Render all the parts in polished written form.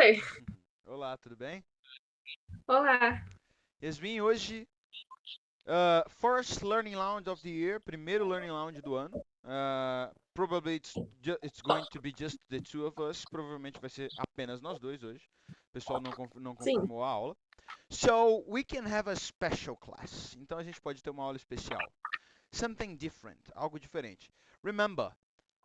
Oi, Olá, tudo bem? olá. Yasmin, hoje, first Learning Lounge of the year, primeiro Learning Lounge do ano. Probably it's going to be just the two of us. Provavelmente vai ser apenas nós dois hoje. O pessoal não Sim, confirmou a aula. So we can have a special class. Então a gente pode ter uma aula especial. Something different, algo diferente. Remember,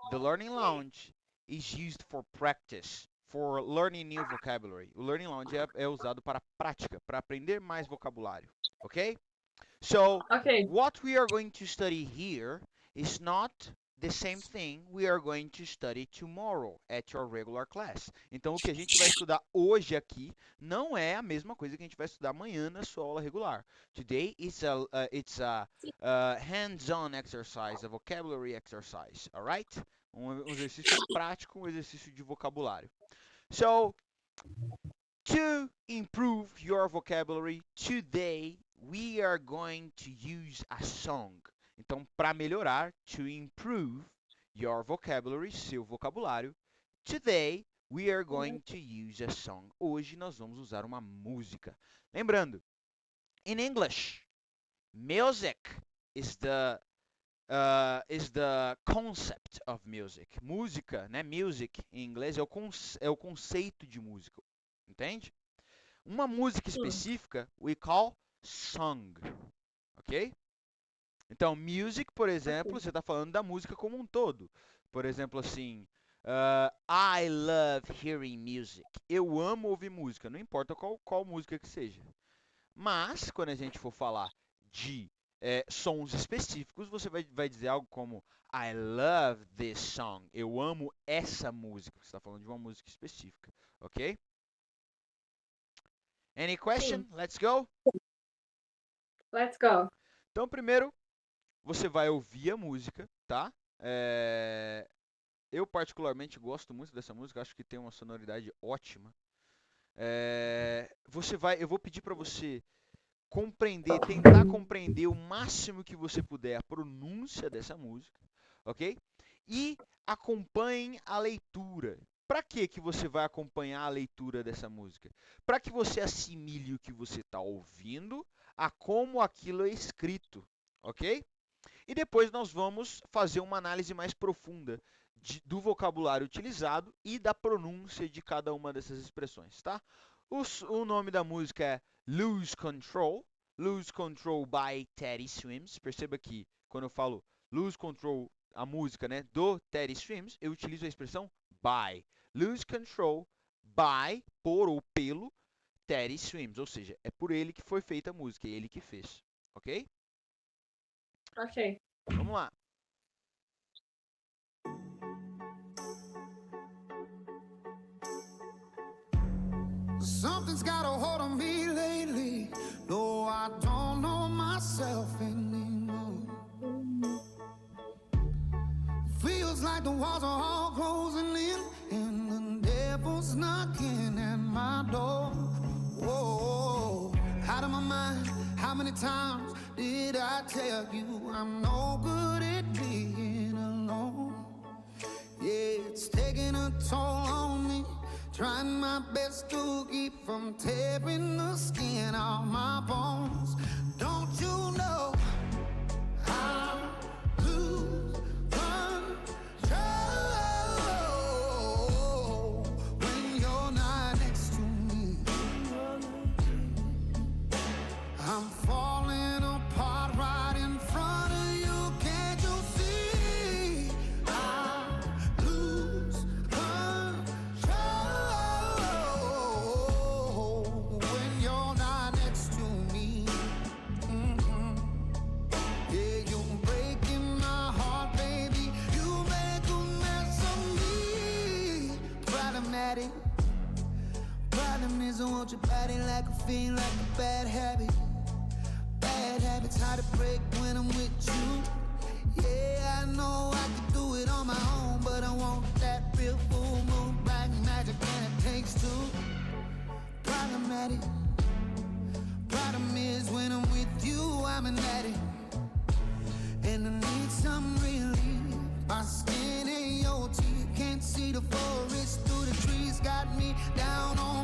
the Learning Lounge is used for practice, for learning new vocabulary. O Learning Lounge é usado para prática, para aprender mais vocabulário. Ok? So, ok. what we are going to study here is not the same thing we are going to study tomorrow at your regular class. Então, o que a gente vai estudar hoje aqui não é a mesma coisa que a gente vai estudar amanhã na sua aula regular. Today it's a hands-on exercise, a vocabulary exercise, alright? Um exercício prático, um exercício de vocabulário. So, to improve your vocabulary, today we are going to use a song. Então, para melhorar, to improve your vocabulary, seu vocabulário, today we are going to use a song. Hoje nós vamos usar uma música. Lembrando, in English, music is the concept of music. Música, né? Music em inglês é o conceito de música. Entende? Uma música Sim. específica we call song, ok? Então, music, por exemplo, você está falando da música como um todo. Por exemplo, assim, I love hearing music. Eu amo ouvir música, não importa qual música que seja. Mas, quando a gente for falar de sons específicos, você vai dizer algo como I love this song. Eu amo essa música. Você está falando de uma música específica, ok? Any Sim, question? Let's go? let's go. Então, primeiro, você vai ouvir a música, tá? É, Eu particularmente gosto muito dessa música, acho que tem uma sonoridade ótima. Eu vou pedir para você tentar compreender o máximo que você puder a pronúncia dessa música, ok? E acompanhem a leitura. Para que você vai acompanhar a leitura dessa música? Para que você assimile o que você está ouvindo a como aquilo é escrito, ok? E depois nós vamos fazer uma análise mais profunda do vocabulário utilizado e da pronúncia de cada uma dessas expressões, tá? O nome da música é Lose Control by Teddy Swims. Perceba que quando eu falo Lose Control, a música, né, do Teddy Swims, eu utilizo a expressão by. Lose Control by, por ou pelo, Teddy Swims, ou seja, é por ele que foi feita a música, é ele que fez, ok? Ok. Vamos lá. Something's got a hold on me lately. No, I don't know myself anymore. Feels like the walls are all closing in, and the devil's knocking at my door. Whoa, out of my mind. How many times did I tell you I'm no good at being alone? Yeah, it's taking a toll on me. Trying my best to keep from tearing the skin off my bones. Don't you know I lose control when you're not next to me? I'm falling apart right in front of you. Can't you see? I lose control when you're not next to me. Yeah, you're breaking my heart, baby. You make a mess of me. Problematic. Problem is I want your body like a fiend, like a bad habit. Bad habits hard to break when I'm with you. Yeah, I know I could do it on my own, but I want that real full moon black magic, and it takes two. Problematic. Problem is when I'm with you, I'm an addict, and I need some relief. My skin ain't your teeth, can't see the forest through the trees. Got me down on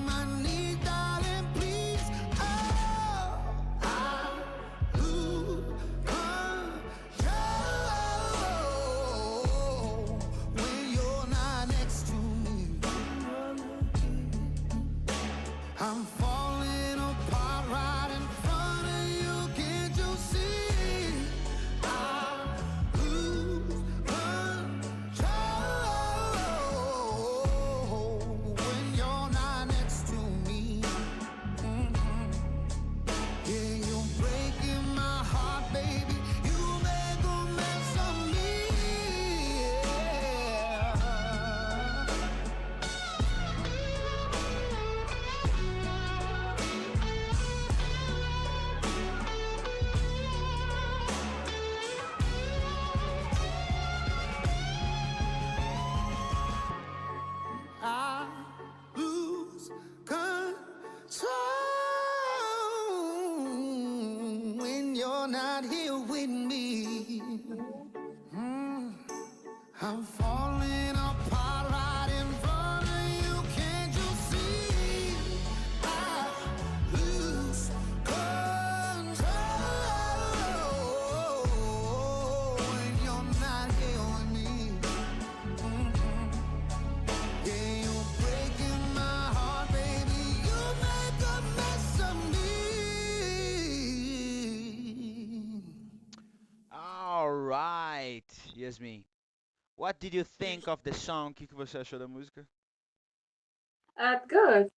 Yasmin. What did you think of the song? O que você achou da música? Good.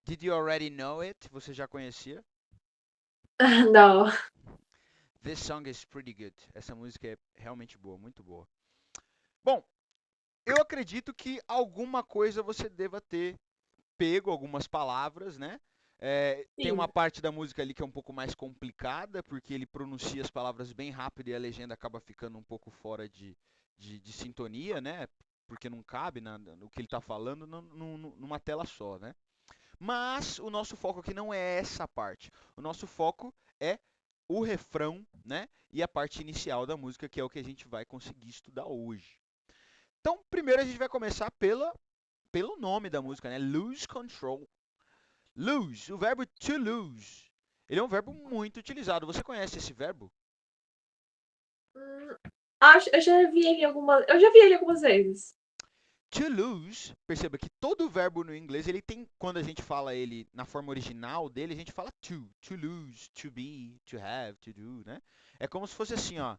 Did you already know it? Você já conhecia? No. This song is pretty good. Essa música é realmente boa, muito boa. Bom, eu acredito que alguma coisa você deva ter pego, algumas palavras, né? Tem uma Sim. parte da música ali que é um pouco mais complicada, porque ele pronuncia as palavras bem rápido e a legenda acaba ficando um pouco fora de sintonia, né? Porque não cabe no que ele está falando numa tela só, né? Mas o nosso foco aqui não é essa parte. O nosso foco é o refrão, né? E a parte inicial da música, que é o que a gente vai conseguir estudar hoje. Então, primeiro a gente vai começar pelo nome da música, né? Lose Control. Lose, o verbo to lose. Ele é um verbo muito utilizado. Você conhece esse verbo? Eu já vi ele algumas vezes. To lose, perceba que todo verbo no inglês, ele tem, quando a gente fala ele na forma original dele, a gente fala to lose, to be, to have, to do, né? É como se fosse assim, ó.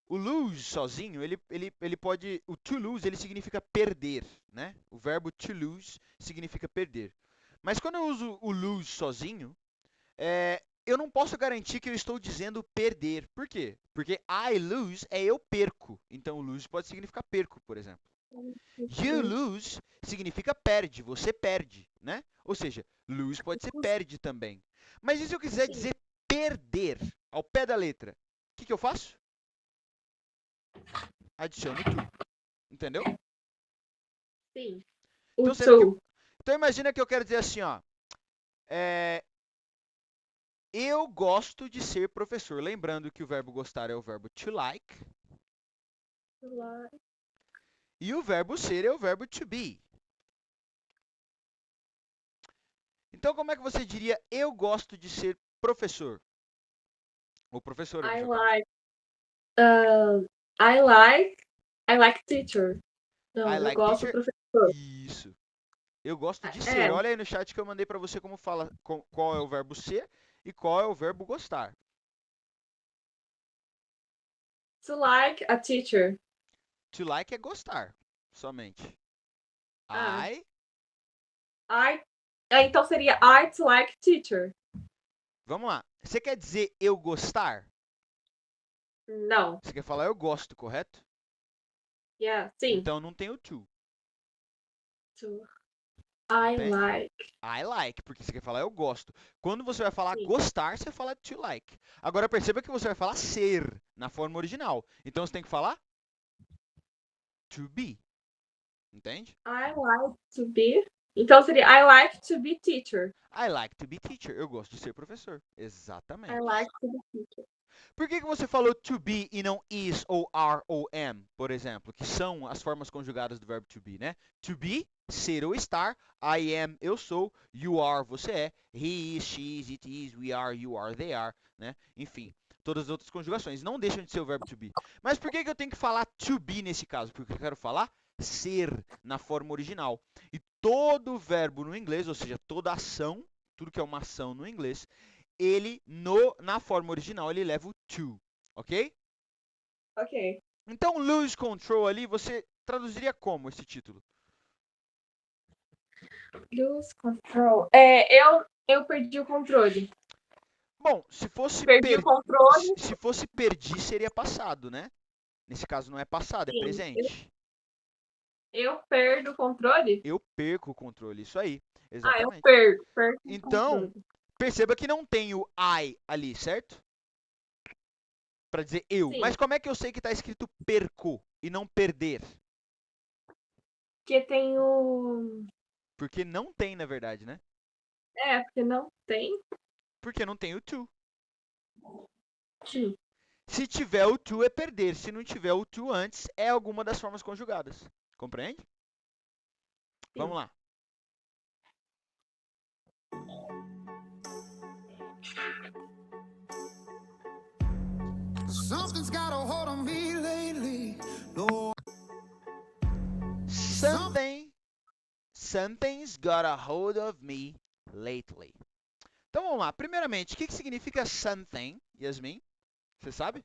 O lose sozinho, ele pode, o to lose, ele significa perder, né? O verbo to lose significa perder. Mas quando eu uso o lose sozinho, eu não posso garantir que eu estou dizendo perder. Por quê? Porque I lose é eu perco. Então, lose pode significar perco, por exemplo. You lose significa perde, você perde, né? Ou seja, lose pode ser perde também. Mas e se eu quiser Sim. dizer perder ao pé da letra? O que eu faço? Adiciono to. Entendeu? Sim. Então, O sendo que, to. então imagina que eu quero dizer assim, ó. Eu gosto de ser professor. Lembrando que o verbo gostar é o verbo to like. E o verbo ser é o verbo to be. Então, como é que você diria eu gosto de ser professor? Ou professora, no I seu caso. like. Uh, I like teacher. Não, I eu like gosto do teacher. professor. Isso. Eu gosto de ser. É. Olha aí no chat que eu mandei para você como fala qual é o verbo ser e qual é o verbo gostar. To like a teacher. To like é gostar, somente. Ah. I. Então seria I to like teacher. Vamos lá. Você quer dizer eu gostar? Não. Você quer falar eu gosto, correto? Yeah. Sim. Então não tem o to. To. I Entende? like. I like, porque você quer falar eu gosto. Quando você vai falar Sim. gostar, você fala to like. Agora perceba que você vai falar ser na forma original. Então você tem que falar to be. Entende? I like to be. Então seria I like to be teacher. I like to be teacher. Eu gosto de ser professor. I Exatamente. like to be teacher. Por que você falou to be e não is ou are ou am, por exemplo? Que são as formas conjugadas do verbo to be, né? To be, ser ou estar. I am, eu sou. You are, você é. He is, she is, it is, we are, you are, they are, né? Enfim, todas as outras conjugações não deixam de ser o verbo to be. Mas por que eu tenho que falar to be nesse caso? Porque eu quero falar ser na forma original. E todo verbo no inglês, ou seja, toda ação, tudo que é uma ação no inglês, ele, na forma original, ele leva o to, ok? Ok. Então, lose control ali, você traduziria como esse título? Lose control. Eu perdi o controle. Bom, se fosse Perdi o controle. se fosse perdi, seria passado, né? Nesse caso não é passado, é Sim. presente. Eu perdo o controle? Eu perco o controle, isso aí, Eu exatamente. perco o Então, controle. perceba que não tem o I ali, certo? Para dizer eu. Sim. Mas como é que eu sei que está escrito perco e não perder? Porque tem o... Porque não tem, na verdade, né? porque não tem. Porque não tem o to. Sim. Se tiver o to é perder, se não tiver o to antes, é alguma das formas conjugadas. Compreende? Vamos lá. Something's got a hold on me lately. Lord. Something's got a hold of me lately. Então vamos lá. Primeiramente, o que significa something, Yasmin? Você sabe?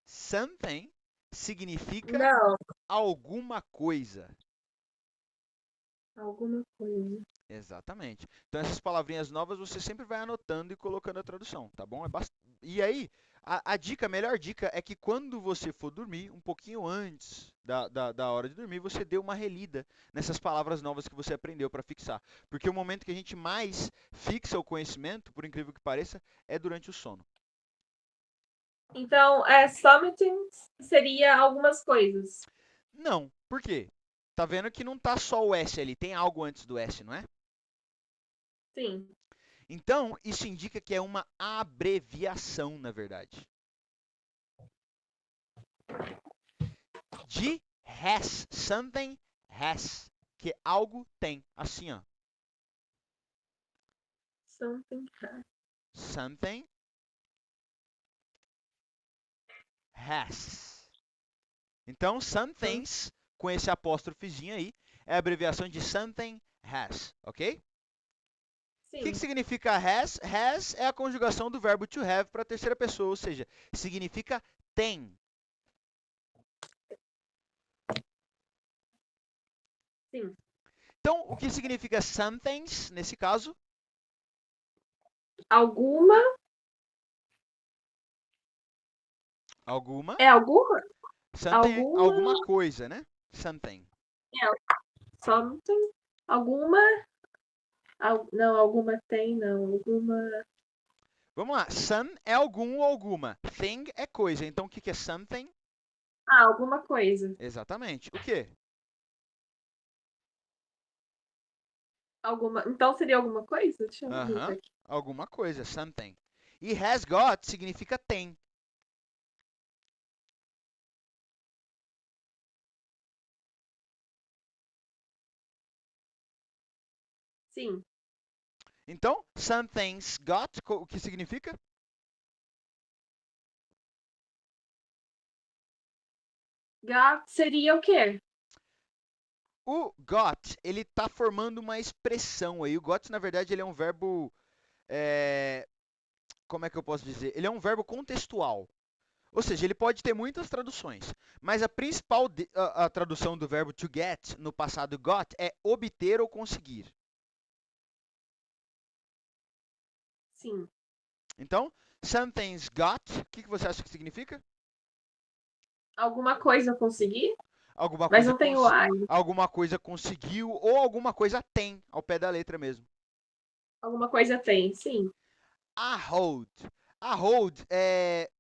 Something significa Não, alguma coisa. alguma coisa. Exatamente. Então, essas palavrinhas novas você sempre vai anotando e colocando a tradução, tá bom? E aí, a melhor dica é que quando você for dormir, um pouquinho antes da hora de dormir, você dê uma relida nessas palavras novas que você aprendeu para fixar. Porque o momento que a gente mais fixa o conhecimento, por incrível que pareça, é durante o sono. Então, something seria algumas coisas. Não, por quê? Tá vendo que não tá só o S ali, tem algo antes do S, não é? Sim. Então, isso indica que é uma abreviação, na verdade. De has, something has, que algo tem, assim, ó. Something. Something has. Então, some things, com esse apóstrofozinho aí, é a abreviação de something has, ok? O que Sim. significa has? Has é a conjugação do verbo to have para a terceira pessoa, ou seja, significa tem. Sim. Então, o que significa somethings, nesse caso? Alguma. Alguma. É alguma? Something, Alguma. alguma coisa, né? Something. Something. Alguma. Não, alguma tem, não. Alguma. Vamos lá. Some é algum ou alguma. Thing é coisa. Então, o que é something? Alguma coisa. Exatamente. O quê? Alguma. Então seria alguma coisa? Deixa eu anotar aqui. Alguma coisa. Something. E has got significa tem. Sim. Então, something's got, o que significa? Got seria o quê? O got, ele está formando uma expressão aí. O got, na verdade, ele é um verbo... como é que eu posso dizer? Ele é um verbo contextual. Ou seja, ele pode ter muitas traduções, mas a principal a tradução do verbo to get no passado got é obter ou conseguir. Sim. Então, something's got, o que você acha que significa? Alguma coisa eu consegui? Alguma Mas coisa, não tem o I. alguma coisa conseguiu ou alguma coisa tem, ao pé da letra mesmo. Alguma coisa tem, sim. A hold. A hold é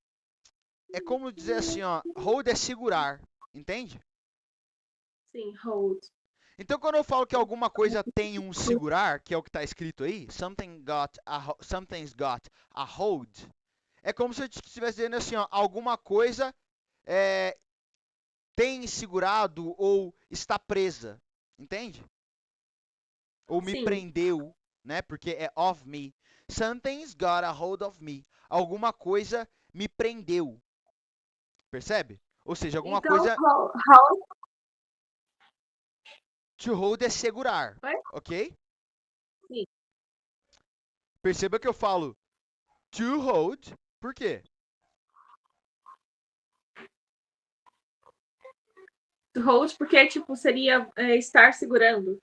como dizer assim, ó, hold é segurar, entende? Sim, hold. Então, quando eu falo que alguma coisa tem um segurar, que é o que está escrito aí, something's got a hold, é como se eu estivesse dizendo assim, ó, alguma coisa tem segurado ou está presa, entende? Ou me Sim. prendeu, né? Porque é of me. Something's got a hold of me. Alguma coisa me prendeu, percebe? Ou seja, alguma Então, coisa. hold. To hold é segurar, Oi? ok? Sim. Perceba que eu falo to hold, por quê? Hold, porque, tipo, seria estar segurando.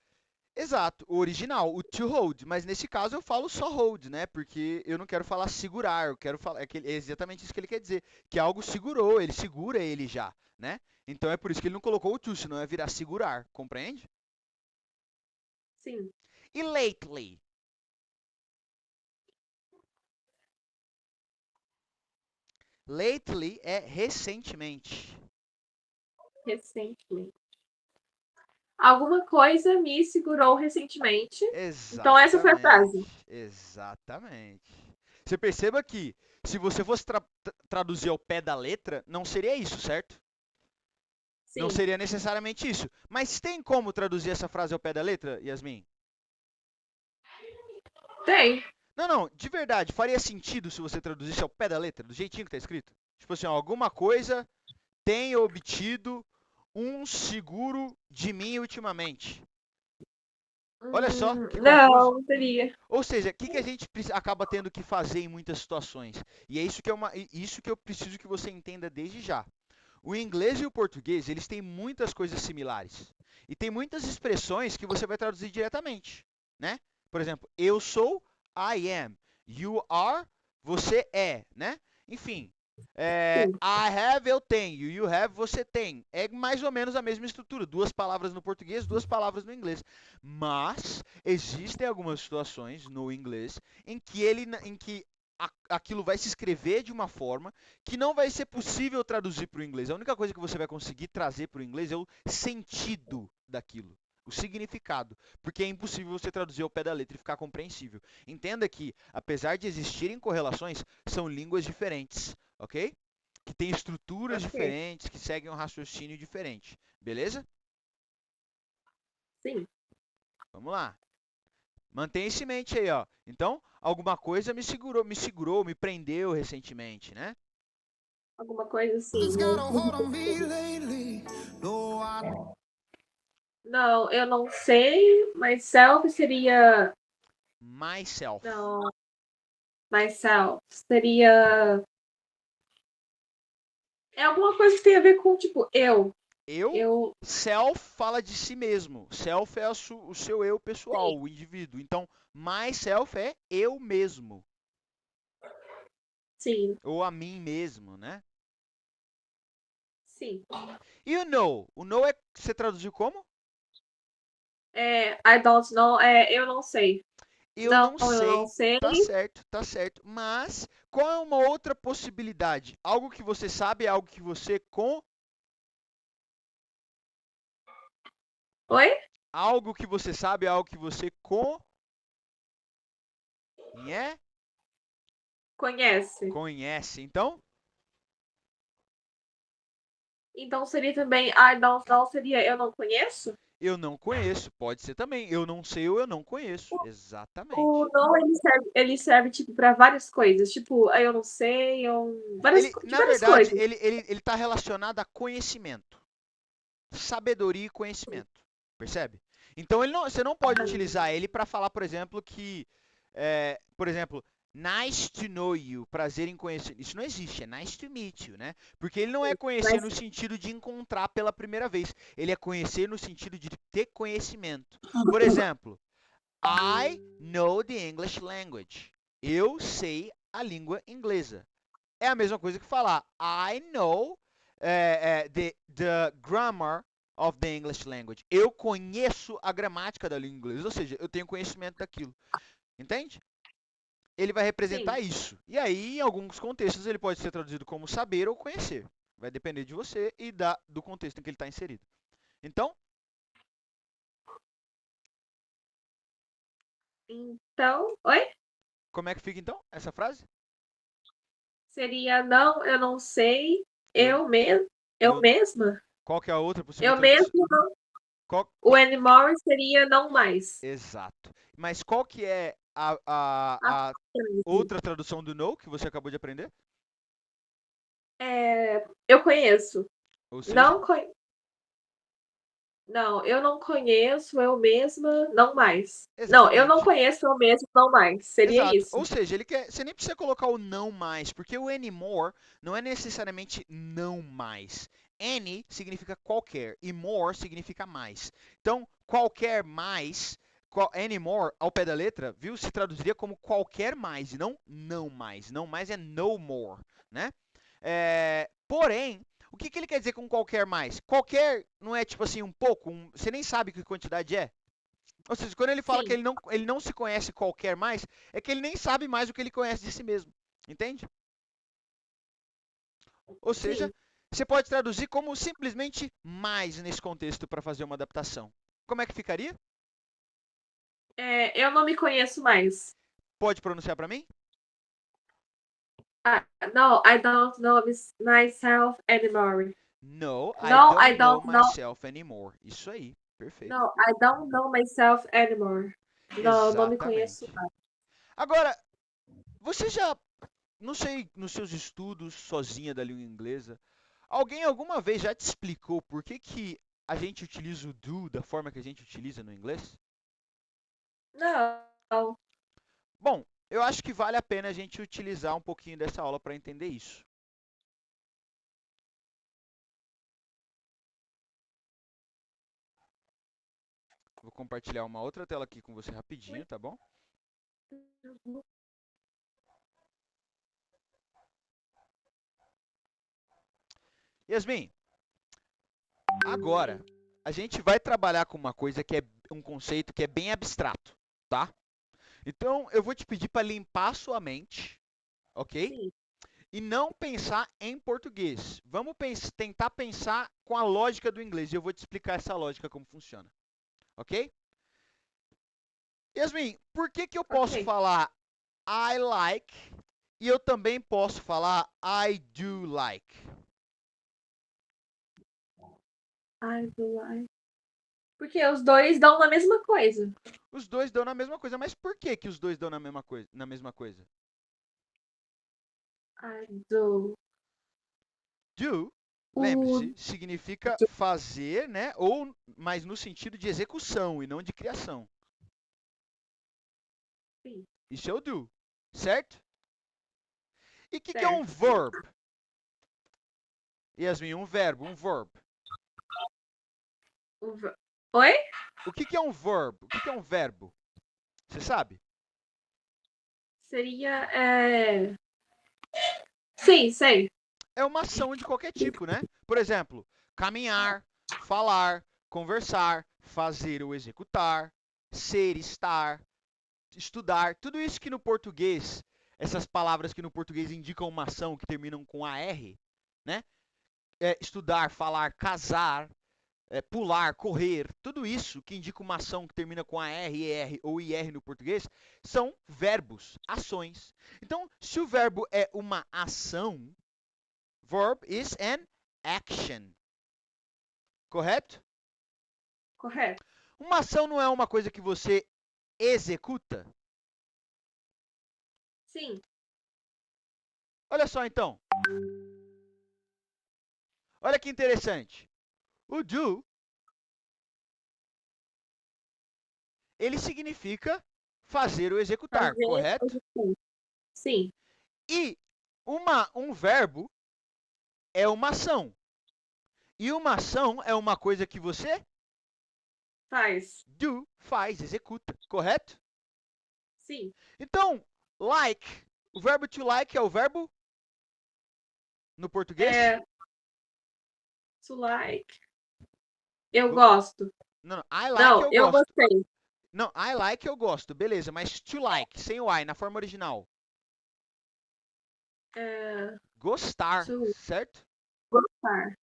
Exato, o original, o to hold, mas nesse caso eu falo só hold, né? Porque eu não quero falar segurar, eu quero falar, é exatamente isso que ele quer dizer, que algo segurou, ele segura ele já, né? Então é por isso que ele não colocou o to, senão ia virar segurar, compreende? Sim. E lately? Lately é recentemente. Recentemente. Alguma coisa me segurou recentemente. Então, essa foi a Exatamente, frase. exatamente. Você perceba que se você fosse traduzir ao pé da letra, não seria isso, certo? Não Sim. seria necessariamente isso. Mas tem como traduzir essa frase ao pé da letra, Yasmin? Tem. Não, não, de verdade, faria sentido se você traduzisse ao pé da letra, do jeitinho que tá escrito? Tipo assim, ó, alguma coisa tem obtido um seguro de mim ultimamente. Olha só que confuso. Não, seria. Ou seja, o que, que a gente acaba tendo que fazer em muitas situações? E é isso que eu preciso que você entenda desde já. O inglês e o português, eles têm muitas coisas similares. E tem muitas expressões que você vai traduzir diretamente, né? Por exemplo, eu sou, I am. You are, você é, né? Enfim, Sim. I have, eu tenho. You have, você tem. É mais ou menos a mesma estrutura. Duas palavras no português, duas palavras no inglês. Mas existem algumas situações no inglês em que aquilo vai se escrever de uma forma que não vai ser possível traduzir para o inglês. A única coisa que você vai conseguir trazer para o inglês é o sentido daquilo, o significado, porque é impossível você traduzir ao pé da letra e ficar compreensível. Entenda que, apesar de existirem correlações, são línguas diferentes, ok? Que têm estruturas Ok. diferentes, que seguem um raciocínio diferente, beleza? Sim. Vamos lá. Mantenha isso em mente aí, ó. Então, alguma coisa me prendeu recentemente, né? Alguma coisa It's assim. got a hold on me lately. No, I Não, eu não sei. Myself seria. Myself. Não. Myself seria. É alguma coisa que tem a ver com, tipo, eu. Eu, Eu. self fala de si mesmo. Self é o seu eu pessoal, Sim. o indivíduo. Então, myself é eu mesmo. Sim. Ou a mim mesmo, né? Sim. E o know? O know é você traduziu como? I don't know. Eu não sei. Eu Não, não eu não sei. sei. Tá certo, tá certo. Mas qual é uma outra possibilidade? Algo que você sabe é algo que você Oi? algo que você sabe é algo que você Conhece. conhece. Então, Então seria também I don't know, seria eu não conheço? eu não conheço. Pode ser também. Eu não sei ou eu não conheço. O Exatamente. não, ele serve tipo, para várias coisas. Tipo, eu não sei, Ele, de na várias verdade, coisas. ele está relacionado a conhecimento, sabedoria e conhecimento, percebe? Então você não pode utilizar ele para falar, por exemplo, por exemplo, nice to know you, prazer em conhecer. Isso não existe, é nice to meet you, né? Porque ele não é conhecer Mas, no sentido de encontrar pela primeira vez, ele é conhecer no sentido de ter conhecimento. Por exemplo, I know the English language. Eu sei a língua inglesa. É a mesma coisa que falar I know the grammar of the English language. Eu conheço a gramática da língua inglesa, ou seja, eu tenho conhecimento daquilo. Entende? Ele vai representar sim, isso. E aí, em alguns contextos, ele pode ser traduzido como saber ou conhecer. Vai depender de você e do contexto em que ele está inserido. Então, então, oi? como é que fica então essa frase? Seria não, eu não sei, Eu, eu eu, mesma? qual que é a outra possível Eu tradução? mesmo não. Qual, O qual, anymore seria não mais. exato. Mas qual que é A a frase. outra tradução do no que você acabou de aprender? Eu conheço. Ou seja, Não, não, eu não conheço eu mesma, não mais. Não, eu não exatamente. conheço eu mesma, não mais. Seria Exato. Ou isso. seja, ele quer, você nem precisa colocar o não mais, porque o anymore não é necessariamente não mais. Any significa qualquer e more significa mais. Então, qualquer mais, anymore ao pé da letra, viu? Se traduziria como qualquer mais e não não mais. Não mais é no more, né? Porém, o que ele quer dizer com qualquer mais? Qualquer não é tipo assim um pouco, você nem sabe que quantidade é. Ou seja, quando ele fala que Sim, ele não se conhece qualquer mais, é que ele nem sabe mais o que ele conhece de si mesmo. Entende? Ou seja, sim. você pode traduzir como simplesmente mais nesse contexto para fazer uma adaptação. Como é que ficaria? Eu não me conheço mais. Pode pronunciar para mim? Ah, no, I don't know myself anymore. No, I No, I don't know don't know. myself anymore. Isso aí, perfeito. No, I don't know myself anymore. Não, não me conheço Exatamente. mais. Agora, você já, não sei, nos seus estudos sozinha da língua inglesa, alguém alguma vez já te explicou por que a gente utiliza o do da forma que a gente utiliza no inglês? Não. Bom, eu acho que vale a pena a gente utilizar um pouquinho dessa aula para entender isso. Vou compartilhar uma outra tela aqui com você rapidinho, tá bom? Yasmin, agora a gente vai trabalhar com uma coisa que é um conceito que é bem abstrato, tá? Então eu vou te pedir para limpar a sua mente, ok? Sim. E não pensar em português. Vamos tentar pensar com a lógica do inglês. E eu vou te explicar essa lógica como funciona, ok? Yasmin, por que eu posso Ok. falar I like e eu também posso falar I do like? I do like. Porque os dois dão na mesma coisa. Os dois dão na mesma coisa, mas por que os dois dão na mesma coisa? I do. Do, O lembre-se, significa do. fazer, né? Ou, mas no sentido de execução e não de criação. Sim. Isso é o do, certo? E o que é um Certo. verb? Yasmin, um verbo, um verb. Oi? O que é um verb? O que é um verbo? Você sabe? Seria. Sim, sei. É uma ação de qualquer tipo, né? Por exemplo, caminhar, falar, conversar, fazer ou executar, ser, estar, estudar, tudo isso que no português, essas palavras que no português indicam uma ação que terminam com AR, né? Estudar, falar, casar, pular, correr, tudo isso que indica uma ação que termina com AR, ER ou IR no português, são verbos, ações. Então, se o verbo é uma ação, verb is an action. Correto? Correto. Uma ação não é uma coisa que você executa? Sim. Olha só então. Olha que interessante. O do, ele significa fazer ou executar, Fazer. correto? Sim. E um verbo é uma ação. E uma ação é uma coisa que você Faz. faz, executa, correto? Sim. Então, like, o verbo to like é o verbo no português? É. To like. Eu gosto. Não, I like Não, eu eu gosto. gostei. Não, I like eu gosto, beleza, mas to like, sem o I, na forma original. É. Gostar, To certo? gostar.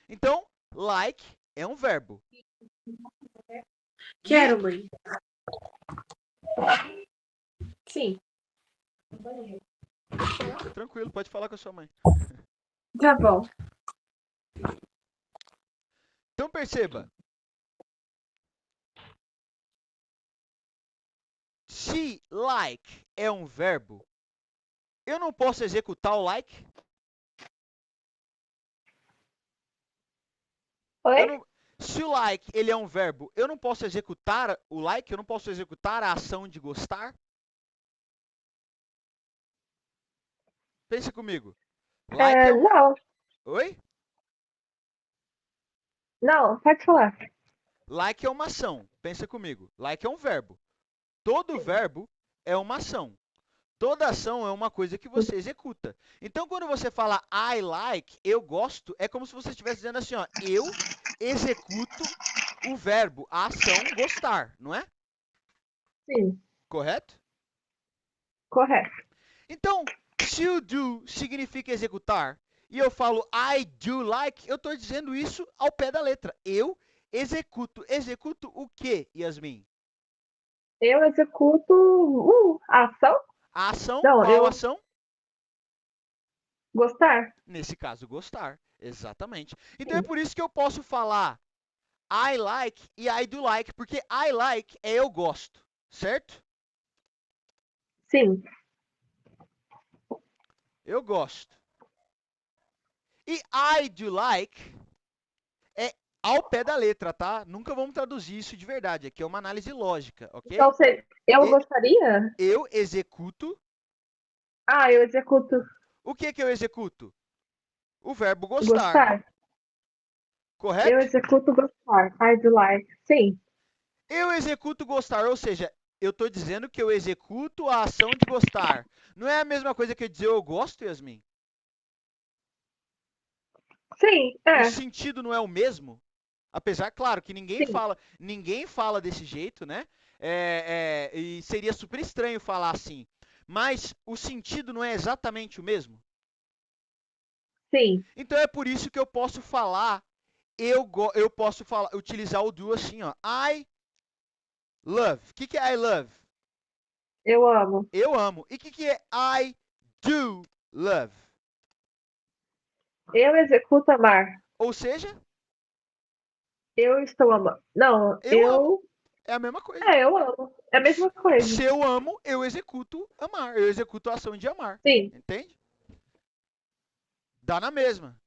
Então, like é um verbo. Quero, E mãe. Sim. tranquilo, pode falar com a sua mãe. Tá bom. Então perceba, se like é um verbo, eu não posso executar o like? Oi? Se o like ele é um verbo, eu não posso executar o like? Eu não posso executar a ação de gostar? Pensa comigo. Like é uma... Não, Oi? não, pode falar. Like é uma ação. Pensa comigo. Like é um verbo. Todo verbo é uma ação. Toda ação é uma coisa que você executa. Então, quando você fala I like, eu gosto, é como se você estivesse dizendo assim, ó, eu executo o verbo, a ação gostar, não é? Sim, Correto? correto. Então, se o do significa executar e eu falo I do like, eu estou dizendo isso ao pé da letra. Eu executo. Executo o quê, Yasmin? Eu executo a ação? A ação, Não, qual eu ação? gostar? Nesse caso, gostar. Exatamente. Então é Sim. por isso que eu posso falar I like e I do like, porque I like é eu gosto, certo? Sim. Eu gosto. E I do like é ao pé da letra, tá? Nunca vamos traduzir isso de verdade. Aqui é uma análise lógica, ok? Então, eu E- gostaria? Eu executo. Ah, eu executo O que que eu executo? O verbo gostar, gostar. Eu correto? executo gostar. I do like. Sim, Eu executo gostar, ou seja, eu estou dizendo que eu executo a ação de gostar. Não é a mesma coisa que eu dizer eu gosto, Yasmin? sim, O é, sentido não é o mesmo? Apesar, claro, que sim, ninguém fala desse jeito, né? E seria super estranho falar assim. Mas o sentido não é exatamente o mesmo? sim. Então é por isso que eu posso falar, eu posso falar, utilizar o do assim, ó. I love. O que que é I love? Eu amo. Eu amo. E o que é I do love? Eu executo amar. Ou seja, Eu estou amando. Não, eu amo. É a mesma coisa. eu amo. É a mesma coisa. Se eu amo, eu executo amar. Eu executo a ação de amar. Sim, Entende? Dá na mesma.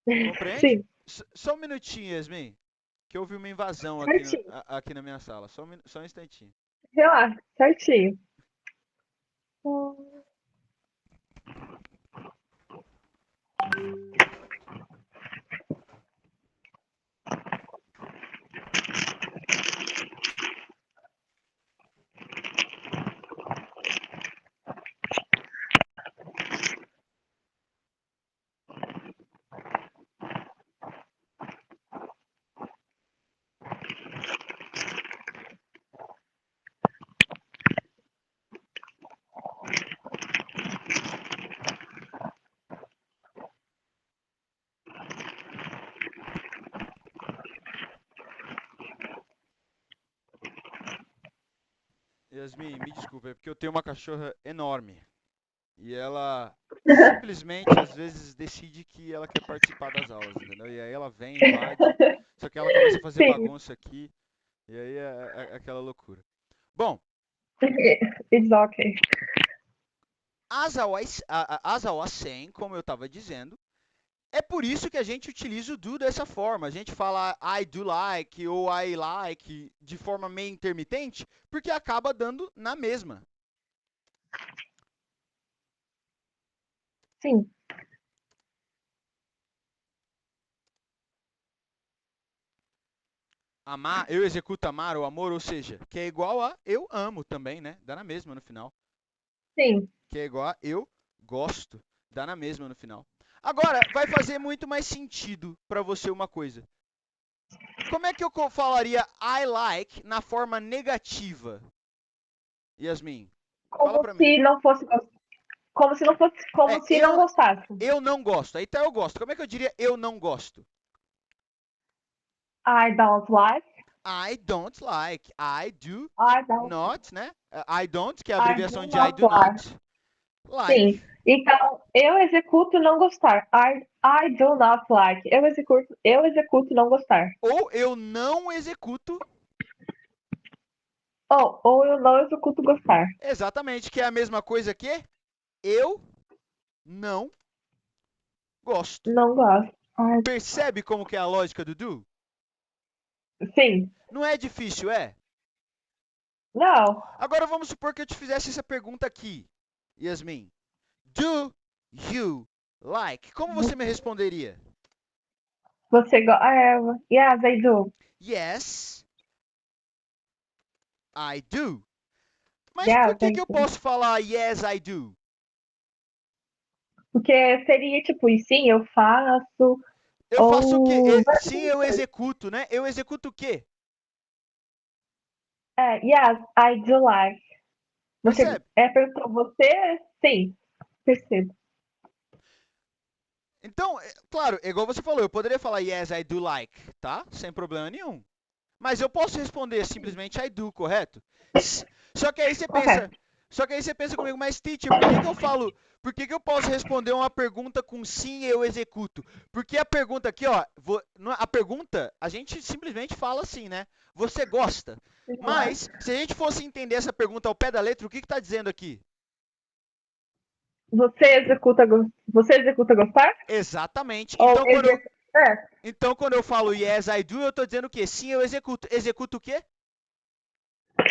Compreende? sim, Só um minutinho, Yasmin, que houve uma invasão aqui, certinho. aqui na minha sala. Só um instantinho. Relaxa, certinho. Yasmin, me desculpa, é porque eu tenho uma cachorra enorme. E ela simplesmente, às vezes, decide que ela quer participar das aulas, entendeu? E aí ela vem, invade, só que ela começa a fazer Sim, bagunça aqui, e aí é aquela loucura. Bom, it's okay. as I was saying, como eu estava dizendo, é por isso que a gente utiliza o do dessa forma. A gente fala I do like ou I like de forma meio intermitente, porque acaba dando na mesma. Sim, Amar, eu executo amar ou amor, ou seja, que é igual a eu amo também, né? Dá na mesma no final. sim. Que é igual a eu gosto. Dá na mesma no final. Agora, vai fazer muito mais sentido para você uma coisa. Como é que eu falaria I like na forma negativa? Yasmin, fala Como para mim. se não fosse. Como se não fosse. Como É, se não gostasse. eu não gosto. Aí tá eu gosto. Como é que eu diria eu não gosto? I don't like. I don't like. I do I don't. not, né? I don't, que é a I do abreviação de I not do like. not like. Sim. Então, eu executo não gostar. I do not like. Eu executo não gostar. Ou eu não executo Ou eu não executo gostar. exatamente, que é a mesma coisa que eu não gosto. Não gosto. Percebe como que é a lógica do do? Sim. Não é difícil, é? Não. Agora vamos supor que eu te fizesse essa pergunta aqui, Yasmin. Do you like? Como você me responderia? Você gosta. Yes, I do. Yes, I do. Mas por Yes, que I que eu do. posso falar yes, I do? Porque seria tipo, e sim, eu faço. Eu faço o quê? Ou. Sim, eu executo, né? Eu executo o quê? Yes, I do like. Você Percebe? perguntou você? Sim, percebo. Então, claro, igual você falou, eu poderia falar yes, I do like, tá? Sem problema nenhum. Mas eu posso responder simplesmente I do, correto? Só que aí você pensa, Correto. só que aí você pensa comigo, mas teacher, por que que eu falo, por que que eu posso responder uma pergunta com sim, eu executo? Porque a pergunta aqui, ó, a pergunta, a gente simplesmente fala assim, né? Você gosta? Mas, se a gente fosse entender essa pergunta ao pé da letra, o que que tá dizendo aqui? Você executa gostar? Exatamente. Ou Então, quando eu, É, Então, quando eu falo yes, I do, eu tô dizendo o quê? Sim, eu executo. Executo o quê?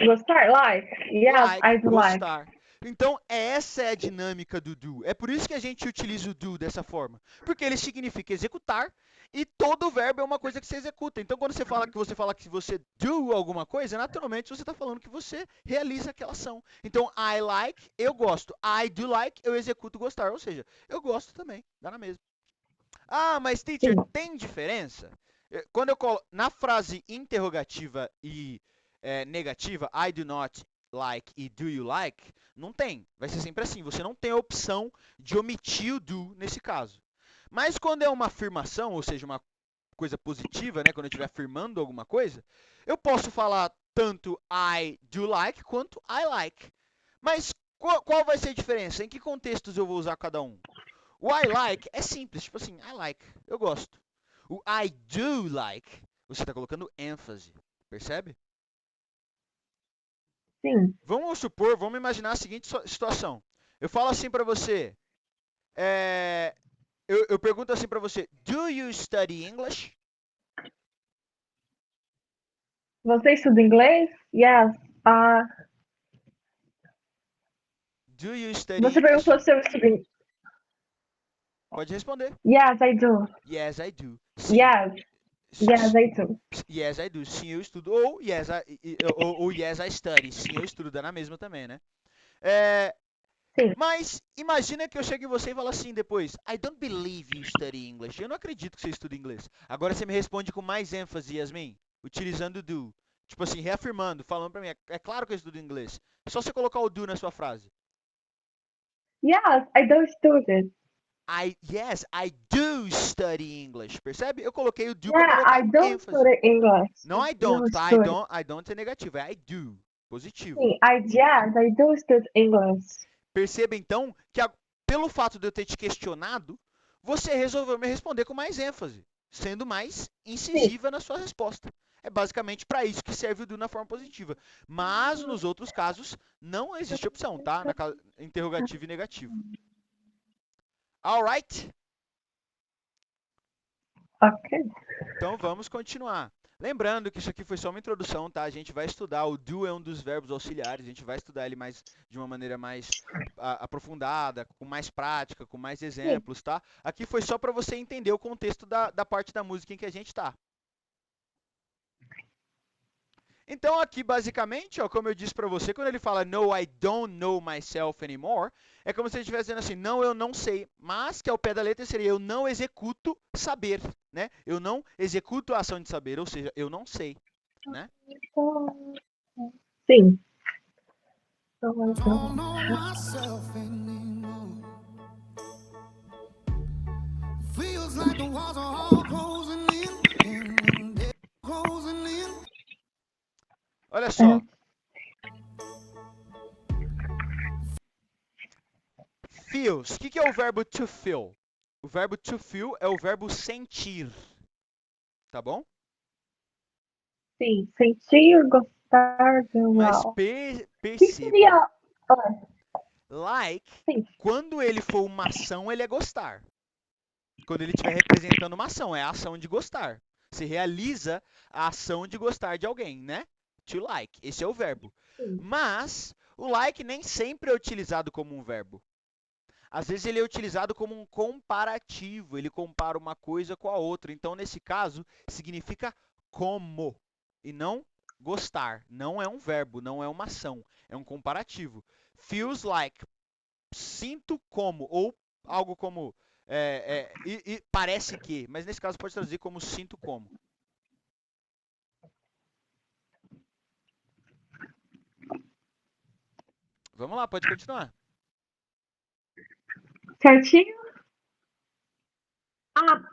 gostar, like. Yes, Like, I do like. gostar. Então, essa é a dinâmica do do. É por isso que a gente utiliza o do dessa forma. Porque ele significa executar e todo verbo é uma coisa que você executa. Então, quando você fala que você do alguma coisa, naturalmente você está falando que você realiza aquela ação. Então, I like, eu gosto. I do like, eu executo gostar. Ou seja, eu gosto também. Dá na mesma. Ah, mas teacher, Sim. tem diferença? Quando eu colo na frase interrogativa e negativa, I do not like e do you like, não tem. Vai ser sempre assim. Você não tem a opção de omitir o do nesse caso. Mas quando é uma afirmação, ou seja, uma coisa positiva, né, quando eu estiver afirmando alguma coisa, eu posso falar tanto I do like quanto I like. Mas qual vai ser a diferença? Em que contextos eu vou usar cada um? O I like é simples, tipo assim, I like, eu gosto. O I do like, você está colocando ênfase, percebe? Sim. Vamos imaginar a seguinte situação. Eu falo assim para você, é, eu pergunto assim para você, do you study English? Você estuda inglês? Yes. Do you study Você English? perguntou se eu estudo inglês. Pode responder. Yes, I do. Yes, I do. Sim. Yes. Yes, I do. Yes, I do. Sim, eu estudo. Ou ou yes, I study. Sim, eu estudo. Dá na mesma também, né? É, Sim. Mas imagina que eu chego em você e falo assim depois, I don't believe you study English. Eu não acredito que você estuda inglês. Agora você me responde com mais ênfase, Yasmin, utilizando o do. Tipo assim, reafirmando, falando pra mim, é claro que eu estudo inglês. É só você colocar o do na sua frase. Yes, I do study. Yes, I do study English. Percebe? Eu coloquei o do para Yeah, I colocar do ênfase. study English. Não I Não don't, tá? study. I don't é negativo, é I do. Positivo. Sim, yes, I do study English. Perceba então que pelo fato de eu ter te questionado, você resolveu me responder com mais ênfase, sendo mais Sim. incisiva na sua resposta. É basicamente para isso que serve o do na forma positiva. Mas nos outros casos não existe opção, tá? Interrogativo e negativo. Alright? Ok. Então vamos continuar. Lembrando que isso aqui foi só uma introdução, tá? A gente vai estudar, o do é um dos verbos auxiliares, a gente vai estudar ele mais de uma maneira mais aprofundada, com mais prática, com mais Sim. exemplos, tá? Aqui foi só para você entender o contexto da parte da música em que a gente está. Então aqui basicamente, ó, como eu disse para você, quando ele fala no, I don't know myself anymore, é como se ele estivesse dizendo assim, não, eu não sei, mas que ao pé da letra seria eu não executo saber, né? Eu não executo a ação de saber, ou seja, eu não sei, né? Sim. Don't know myself anymore. Feels like the walls are all closing in and they're closing in. Olha só. Feels. O que é o verbo to feel? O verbo to feel é o verbo sentir. Tá bom? Sim. Sentir, gostar, Mas uau. O que perceba. seria... Like, Sim. quando ele for uma ação, ele é gostar. Quando ele estiver representando uma ação, é a ação de gostar. Você realiza a ação de gostar de alguém, né? To like. Esse é o verbo. Sim. Mas o like nem sempre é utilizado como um verbo. Às vezes ele é utilizado como um comparativo, ele compara uma coisa com a outra. Então, nesse caso, significa como e não gostar. Não é um verbo, não é uma ação, é um comparativo. Feels like, sinto como, ou algo como, parece que, mas nesse caso pode traduzir como sinto como. Vamos lá, pode continuar. Certinho?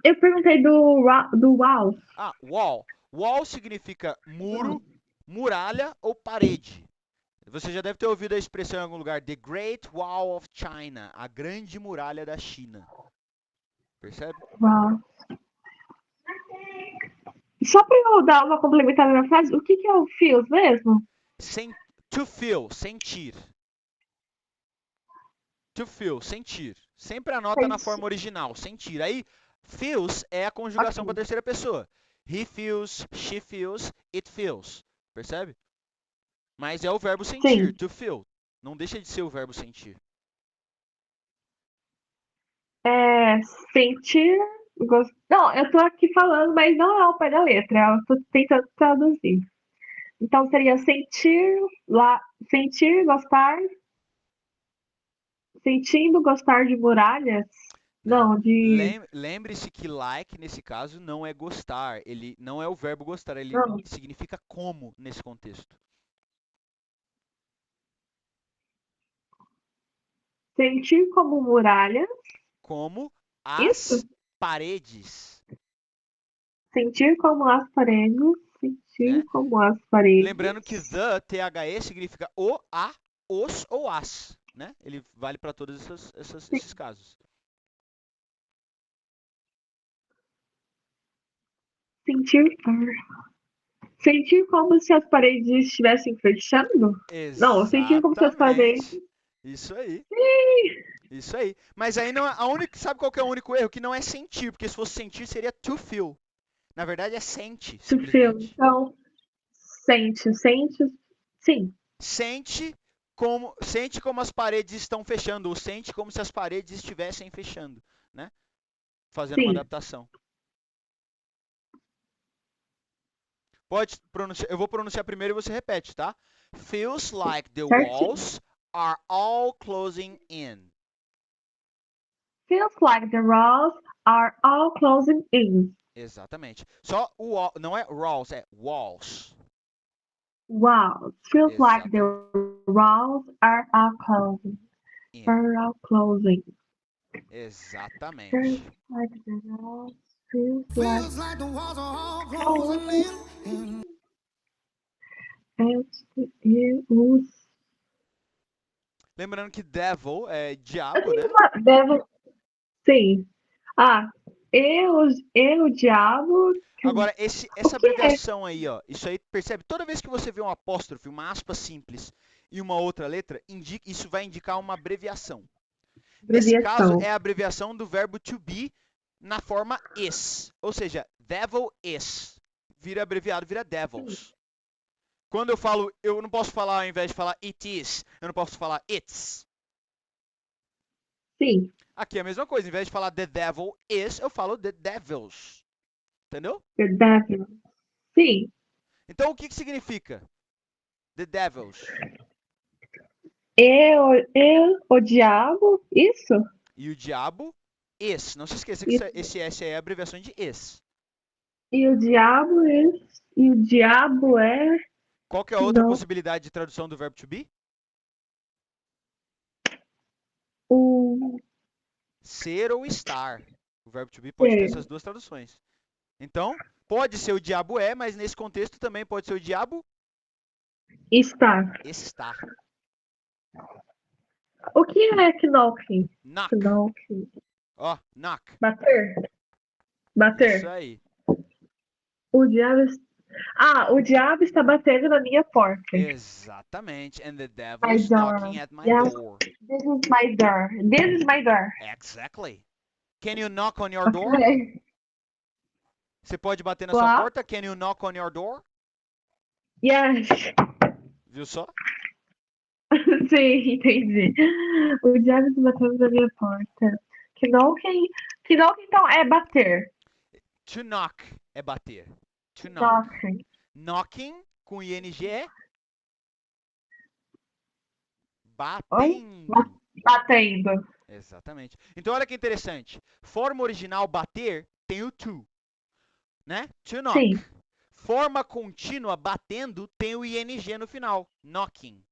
Eu perguntei do wall. Wall. Wall significa muro, muralha ou parede. Você já deve ter ouvido a expressão em algum lugar, The Great Wall of China, a grande muralha da China. Percebe? Wall. Só para eu dar uma complementada na frase, o que é o feels mesmo? To feel, sentir. To feel, sentir. Sempre anota na forma original, sentir. Aí, Feels é a conjugação Ok. para terceira pessoa. He feels, she feels, it feels. Percebe? Mas é o verbo sentir, Sim. to feel. Não deixa de ser o verbo sentir. Sentir. Não, eu tô aqui falando, mas não é o pé da letra. Eu tô tentando traduzir. Então seria sentir, gostar, sentindo gostar de muralhas? Não. Não, de. Lembre-se que like, nesse caso, não é gostar. Ele não é o verbo gostar, ele Não, significa como nesse contexto. sentir como muralha. Como Isso? as paredes, Sentir como as paredes. Sentir né? como as paredes. Lembrando que the, THE, significa o, a, os ou as, né? Ele vale para todos esses casos. Sentir. Sentir como se as paredes estivessem fechando? Não, sentir como se as paredes. Exatamente. Isso aí. Isso aí. Mas aí não, sabe qual que é o único erro? Que não é sentir, porque se fosse sentir seria to feel. Na verdade é sente, To feel. simplesmente. Então, sente. Sim, Sente como as paredes estão fechando, ou sente como se as paredes estivessem fechando, né? Fazendo uma sim. adaptação. Pode pronunciar, eu vou pronunciar primeiro e você repete, tá? Feels like the Certinho. walls are all closing in. Feels like the walls are all closing in. Exatamente. Só o wall, não é walls, é walls. Wow. Feels like the Exatamente. walls are all closing. In. Are all closing. Exatamente. Feels like the walls. Feels Feels like. like the walls are all closing in. Os. Lembrando que devil é diabo, né? Devo. Sim. Ah, o diabo. Agora, O essa que é abreviação aí, ó, isso aí, percebe? Toda vez que você vê um apóstrofe, uma aspa simples e uma outra letra, isso vai indicar uma abreviação. Nesse caso, abreviação? é a abreviação do verbo to be na forma is. Ou seja, devil is. Vira abreviado, vira devils. Quando eu falo, eu não posso falar, ao invés de falar it is, eu não posso falar it's. Sim. Aqui é a mesma coisa, ao invés de falar the devil is, eu falo the devils. Entendeu? The devil. Sim. Então, o que significa the devils? O diabo. Isso? E o diabo, is. Não se esqueça que Isso. esse S aí é a abreviação de is. E o diabo é. E o diabo é. Qual que é a outra Não. possibilidade de tradução do verbo to be? O. Ser ou estar. O verbo to be pode ter essas duas traduções. Então, pode ser o diabo é, mas nesse contexto também pode ser o diabo Estar. estar. O que é knocking? Knock. Knocking. Ó, knock. Bater. Isso Bater. aí. O diabo. O diabo está batendo na minha porta. Exatamente. And the My devil's door. knocking at my Yes. door. This is my door. This is my door. Exactly. Can you knock on your door? Okay. Você pode bater na sua What? porta? Can you knock on your door? Yes. Viu só? Sim, entendi. O diabo está batendo na minha porta. Knocking. Knocking, então, é bater. To knock é bater. To knock. Knocking. Knocking com ing é Oi? batendo. Batendo. Exatamente. Então olha que interessante. Forma original bater tem o to, né? To knock. Sim. Forma contínua batendo tem o ing no final, knocking.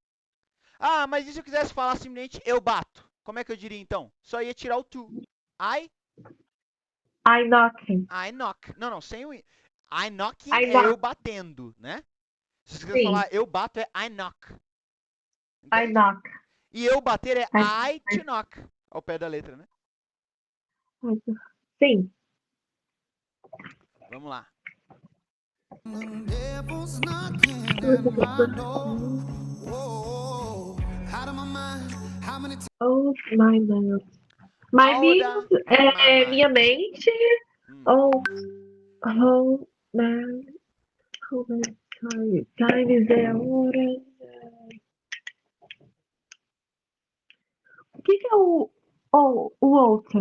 Ah, mas e se eu quisesse falar simplesmente eu bato? Como é que eu diria então? Só ia tirar o to. I Knocking. knock. Não, sem o I knocking I é knock. eu batendo, né? Se você quiser Sim. falar eu bato é I knock. I Entende? knock. E eu bater é I- I to knock, ao pé da letra, né? Sim. Vamos lá. The devil's knocking at my door. Whoa, out of my mind. How many times? Oh, my God. My Out means of my é minha mind. mente Hum. ou how man, how man, time é a hora. O que é o outro?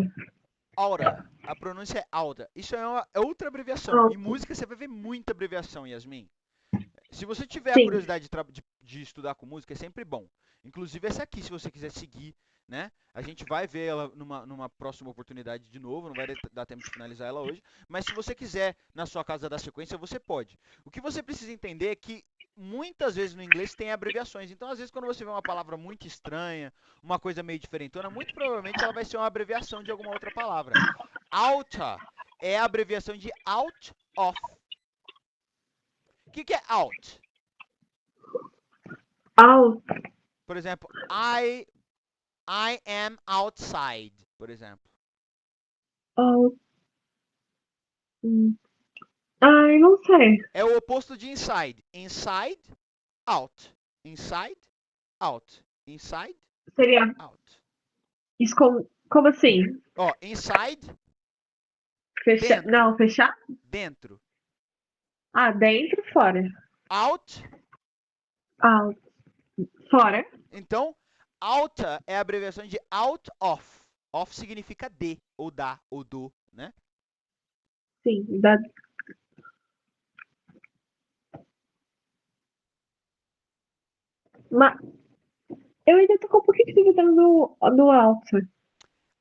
Aura. A pronúncia é Aura. Isso é outra abreviação. Em Alto. música você vai ver muita abreviação, Yasmin. Se você tiver a Sim. curiosidade de estudar com música, é sempre bom. Inclusive essa aqui, se você quiser seguir, né? A gente vai ver ela numa próxima oportunidade de novo, não vai dar tempo de finalizar ela hoje. Mas se você quiser, na sua casa dar sequência, você pode. O que você precisa entender é que muitas vezes no inglês tem abreviações. Então, às vezes, quando você vê uma palavra muito estranha, uma coisa meio diferentona, muito provavelmente ela vai ser uma abreviação de alguma outra palavra. Outa é a abreviação de out of. O que é out? Alto. Por exemplo, I am outside, por exemplo. Alto. Ai, não sei. É o oposto de inside. Inside, out. Inside, out. Inside, Seria out. como assim? Ó, inside, Fechar? dentro. Não, fechar? Dentro. Ah, dentro, fora. Out. Alto. Fora. Então, outa é a abreviação de out of. Off significa de, ou da, ou do, né? Sim. Mas eu ainda tô com um pouquinho de dúvida no alto.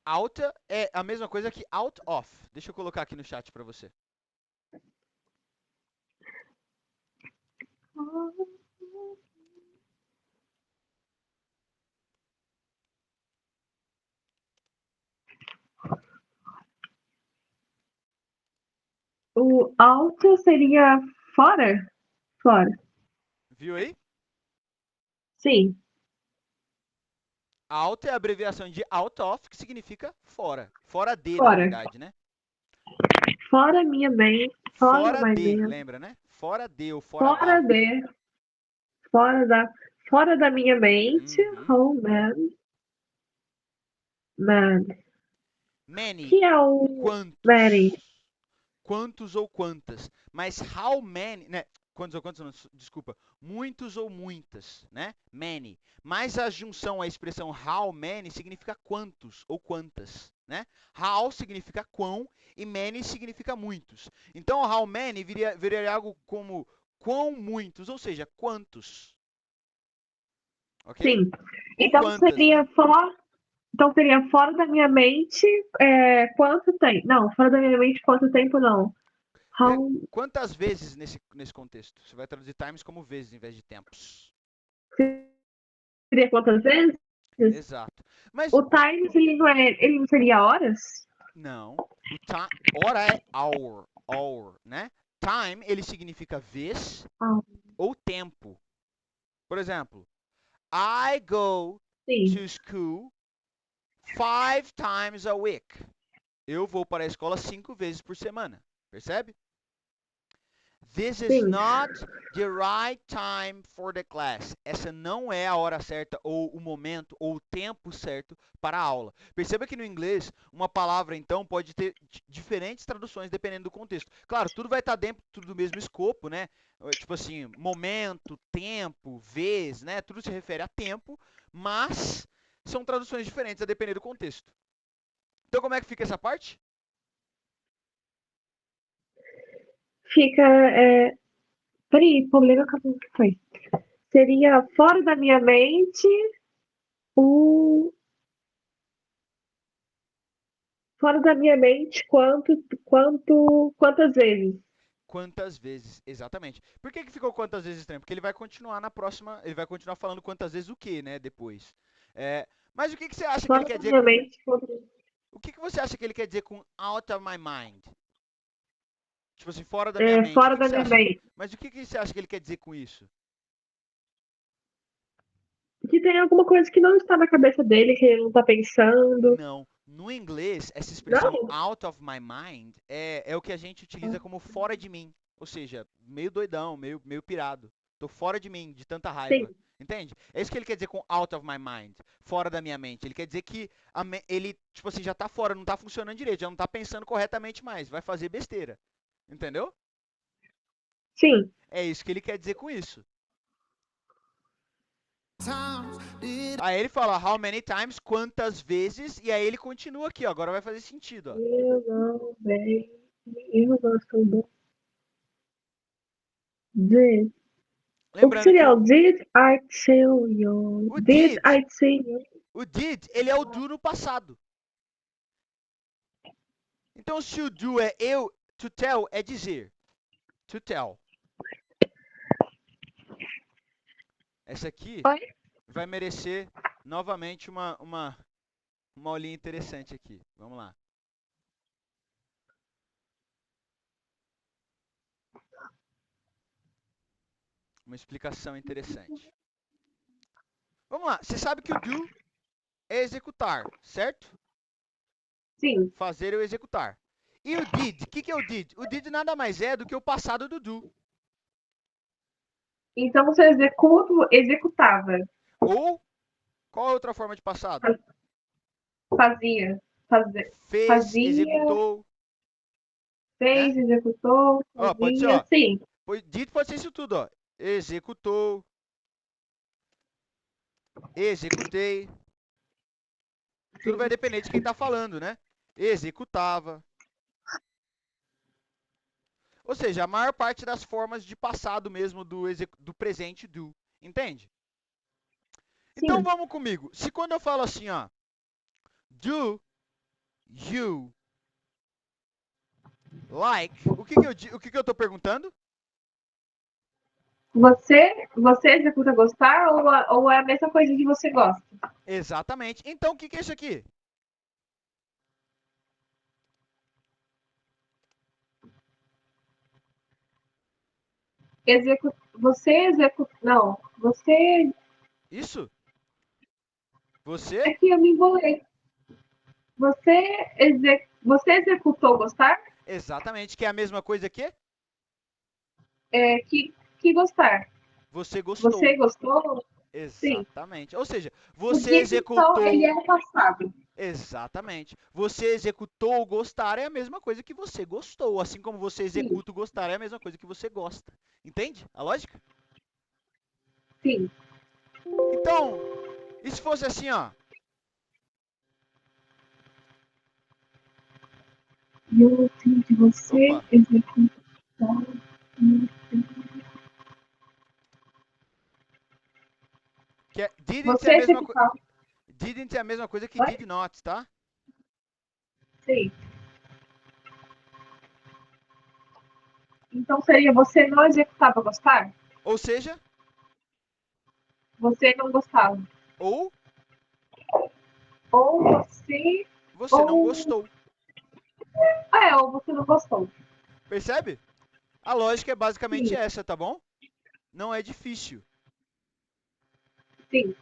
Outa é a mesma coisa que out of. Deixa eu colocar aqui no chat para você. O alto seria fora? Fora. Viu aí? Sim. Out é a abreviação de out of, que significa fora. Fora de, na Fora. verdade, né? Fora minha mente. Fora Fora my de, man. lembra, né? Fora de ou fora Fora da. de. Fora da. Fora da minha mente. Uhum. Oh, man. Man. Many, Que é o Mary? quantos. Quantos ou quantas. Mas how many, né? Quantos ou quantas, não, desculpa. Muitos ou muitas, né? Many. Mas a junção, a expressão how many significa quantos ou quantas, né? How significa quão e many significa muitos. Então, how many viria algo como quão muitos, ou seja, quantos, ok? Sim. Ou Então quantas, né? seria fora. Então seria fora da minha mente. Quanto tempo? Não, fora da minha mente, quanto tempo não. É, How. quantas vezes nesse contexto? Você vai traduzir times como vezes em vez de tempos. Seria quantas vezes? Exato. Mas O times, ele não seria horas? não, hora é hour, hour, né? Time, ele significa vez Ah, ou tempo. Por exemplo, I go sim, to school 5 times a week. Eu vou para a escola 5 vezes por semana. Percebe? This is sim. not the right time for the class. Essa não é a hora certa, ou o momento, ou o tempo certo para a aula. Perceba que no inglês, uma palavra, então, pode ter diferentes traduções dependendo do contexto. Claro, tudo vai estar dentro do mesmo escopo, né? Tipo assim, momento, tempo, vez, né? Tudo se refere a tempo, mas são traduções diferentes a depender do contexto. Então, como é que fica essa parte? Fica. Peraí, problema acabou. Foi. Seria fora da minha mente o. Fora da minha mente quantas vezes? Quantas vezes, exatamente. Por que ficou quantas vezes estranho? Porque ele vai continuar na próxima, ele vai continuar falando quantas vezes o quê, né, depois. Mas o que você acha que ele Fora quer da dizer minha com... mente quantas. O que você acha que ele quer dizer com out of my mind? Tipo assim, fora da minha mente. O Fora que da você minha acha? mente. Mas o que você acha que ele quer dizer com isso? Que tem alguma coisa que não está na cabeça dele, que ele não está pensando. Não. No inglês, essa expressão Não? out of my mind é o que a gente utiliza como fora de mim. Ou seja, meio doidão, meio pirado. Tô fora de mim, de tanta raiva. Sim. Entende? É isso que ele quer dizer com out of my mind. Fora da minha mente. Ele quer dizer que ele, tipo assim, já tá fora, não tá funcionando direito, já não tá pensando corretamente mais. Vai fazer besteira. Entendeu? Sim. É isso que ele quer dizer com isso. times did Aí ele fala, how many times, quantas vezes, e aí ele continua aqui, ó. Agora vai fazer sentido, ó. Eu não bem. Eu gosto de. O que Lembrando que seria o did I tell you? o Did did, I tell you? o did, ele é o do no passado. Então, se o do é eu, to tell é dizer. To tell. Essa aqui Oi? vai merecer novamente uma aulinha interessante aqui. Vamos lá. Uma explicação interessante. Vamos lá. Você sabe que o do é executar, certo? Sim. Fazer ou executar. E o did, o que é o did? O did nada mais é do que o passado do do. Então você executava. Ou, qual é a outra forma de passado? Fazia. Fez, Fazia, executou, né? fez, executou, Ó, pode ser, fazia. ó. Sim. Did pode ser isso tudo, ó. Executou, executei. Tudo vai Sim. depender de quem está falando, né? Executava. Ou seja, a maior parte das formas de passado mesmo do presente do. Entende? Então Sim. vamos comigo. Se quando eu falo assim, ó, do you like, o que eu tô perguntando? Você executa gostar ou é a mesma coisa que você gosta? Exatamente. Então o que é isso aqui? Você executa. Não. Você. Isso? Você? É que eu me embolei. Você executou gostar? Exatamente. Que é a mesma coisa que É, que gostar. você Você gostou. gostou? Sim. Exatamente. Ou seja, O você did, então, ele executou. é o passado. Exatamente. Você executou o gostar é a mesma coisa que você gostou. Assim como você Sim. executa o gostar é a mesma coisa que você gosta. Entende a lógica? Sim. Então, e se fosse assim, ó? E eu tenho que você Opa. executar. Que é, didn't é Você a mesma coisa. executar. Didn't é a mesma coisa que Oi? did not, tá? Sim. Então seria você não executava gostar? Ou seja, Você não gostava. ou Ou você. você não Ou. gostou. Ou você não gostou. Percebe? A lógica é basicamente Sim. essa, tá bom? Não é difícil. Sim.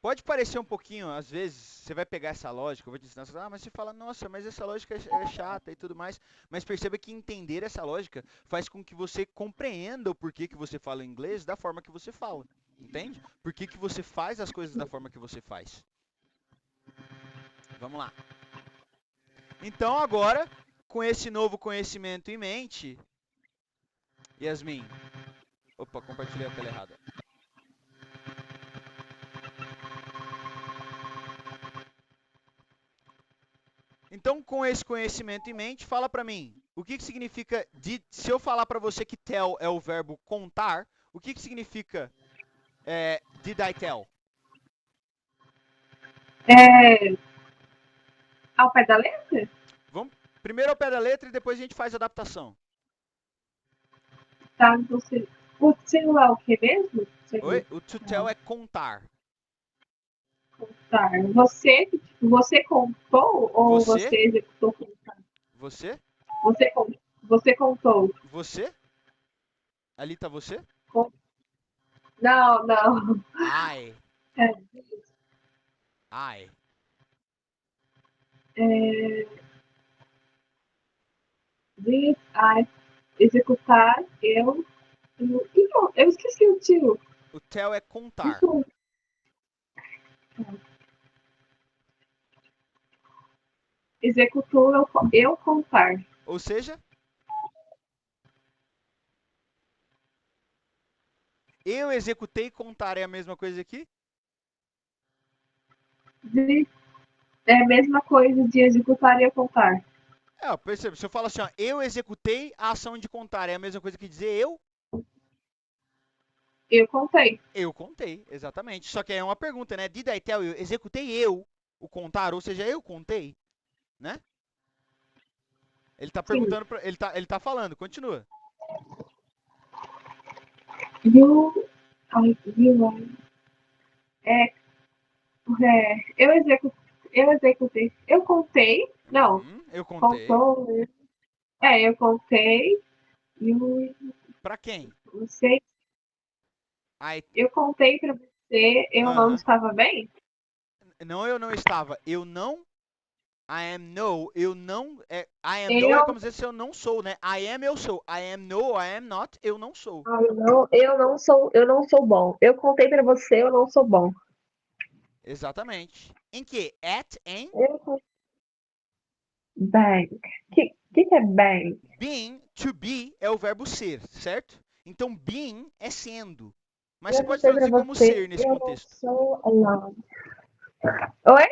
Pode parecer um pouquinho, às vezes, você vai pegar essa lógica, eu vou te ensinar, você fala, mas você fala, nossa, mas essa lógica é chata e tudo mais. Mas perceba que entender essa lógica faz com que você compreenda o porquê que você fala inglês da forma que você fala. Entende? Por que você faz as coisas da forma que você faz. Vamos lá. Então, agora, com esse novo conhecimento em mente, Yasmin. Opa, compartilhei a tela errada. Então, com esse conhecimento em mente, fala para mim, o que significa, se eu falar para você que tell é o verbo contar, o que significa did I tell? É, ao pé da letra? Vamos primeiro ao pé da letra e depois a gente faz a adaptação. Tá, então o celular é o que mesmo? Oi? O to tell é contar. Tá. Você contou ou Você? você executou contar? Você? Você, você contou. Você? Ali tá você? Não, não. I. É, I. é, Did I executar, eu esqueci o tio. O tell é contar. Isso. Executou eu contar. Ou seja, eu executei contar é a mesma coisa aqui? É a mesma coisa de executar e eu contar. É, percebe, se eu falo assim, ó, eu executei a ação de contar, é a mesma coisa que dizer eu? Eu contei. Eu contei, exatamente. Só que é uma pergunta, né? Did I tell you? Executei eu o contar, ou seja, eu contei, né? Ele tá Sim. perguntando, ele tá falando, continua. You, you é, eu executei. Eu contei. Não. Eu contei. Contou. Eu contei. You, Pra quem? você, I, eu contei pra você. Eu não aham. estava bem? Não, eu não estava. Eu não. I am no. Eu não. I am no é Eu, como dizer se eu não sou, né? I am, eu sou. I am no, I am not. Eu não sou. eu não sou bom. Eu contei pra você, eu não sou bom. Exatamente. Em que? At, em. Eu, bem. Que é bem? Being, to be, é o verbo ser, certo? Então, being é sendo. Mas você Eu pode contei pra traduzir como você, ser nesse eu não contexto. sou alone. Oi?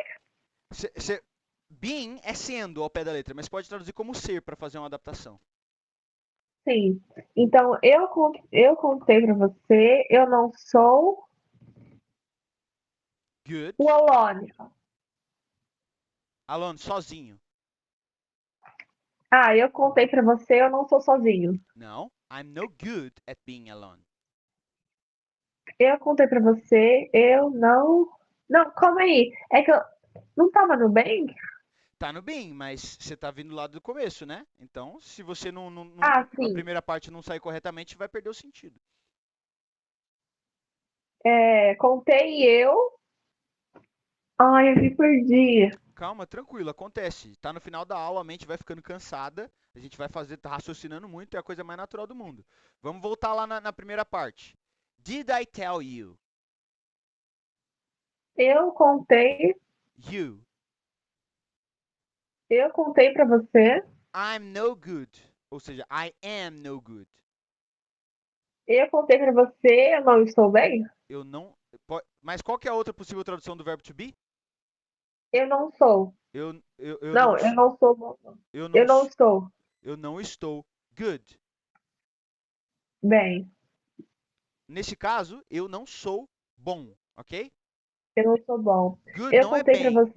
Being é sendo ao pé da letra, mas pode traduzir como ser para fazer uma adaptação. Sim. Então, eu contei pra você, eu não sou Good. o alone. Alone, sozinho. Ah, eu contei pra você, eu não sou sozinho. Não. I'm no good at being alone. Eu contei pra você, eu não. Não, calma aí. É que eu não tava no bem? Tá no bem, mas você tá vindo lá do começo, né? Então, se você Ah, a sim. primeira parte não sair corretamente, vai perder o sentido. Contei eu. Ai, eu me perdi. Calma, tranquilo, acontece. Tá no final da aula, a mente vai ficando cansada, a gente vai fazer, tá raciocinando muito, é a coisa mais natural do mundo. Vamos voltar lá na primeira parte. Did I tell you? Eu contei. You. Eu contei pra você. I'm no good. Ou seja, I am no good. Eu contei pra você, eu não estou bem? Eu não. Mas qual que é a outra possível tradução do verbo to be? Eu não sou. Eu não. Não, eu não sou bom. Eu não. Eu não estou Eu não estou good. bem. Neste caso, eu não sou bom, ok? Eu não sou bom. Good Eu não é contei pra bem.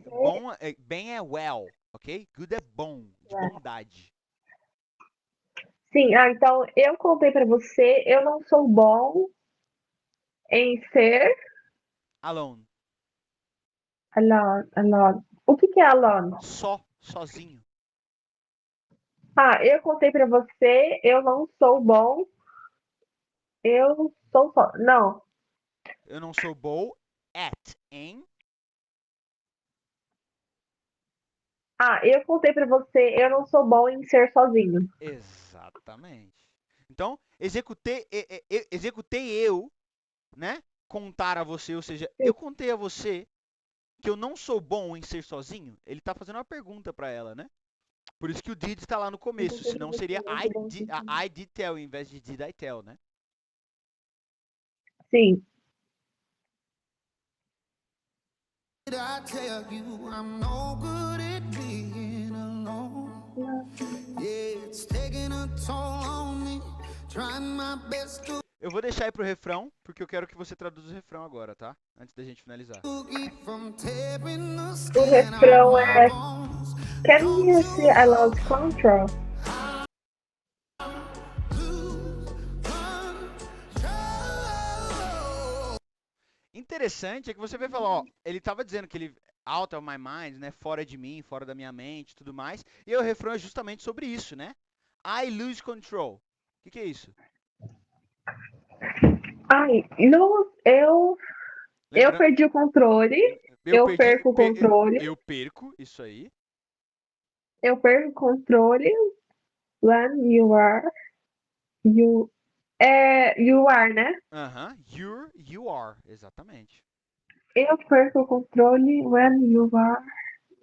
você. Bem é well, ok? Good é bom, de bondade. Sim, então eu contei pra você, eu não sou bom em ser Alone. alone. O que é alone? Sozinho. Ah, eu contei pra você, eu não sou bom, eu sou só. Não. Eu não sou bom em. Ah, eu contei pra você, eu não sou bom em ser sozinho. Exatamente. Então, executei eu, né? Contar a você, ou seja, Sim, eu contei a você que eu não sou bom em ser sozinho. Ele está fazendo uma pergunta para ela, né? Por isso que o did está lá no eu começo, contei pra senão você, seria eu não sou bom em ser sozinho. I did tell, em vez de did I tell, né? Sim. Did I tell you I'm no good at being alone? Yeah, it's taking a toll on me. Trying my best to Eu vou deixar aí pro refrão, porque eu quero que você traduza o refrão agora, tá? Antes da gente finalizar. keep from tearing the O skin off refrão my é bones. Can Don't you you see I lost control? lose control. Interessante é que você vai falar, ó, ele tava dizendo que ele out of my mind, né, fora de mim, fora da minha mente, tudo mais. E aí o refrão é justamente sobre isso, né? I lose control. O que é isso? Ai, não, eu Lembrando, perdi o controle, eu perco o controle, eu perco isso aí. eu perco o controle When you are. You. You are, né? Aham. You are. Exatamente. Eu perco o controle when you are.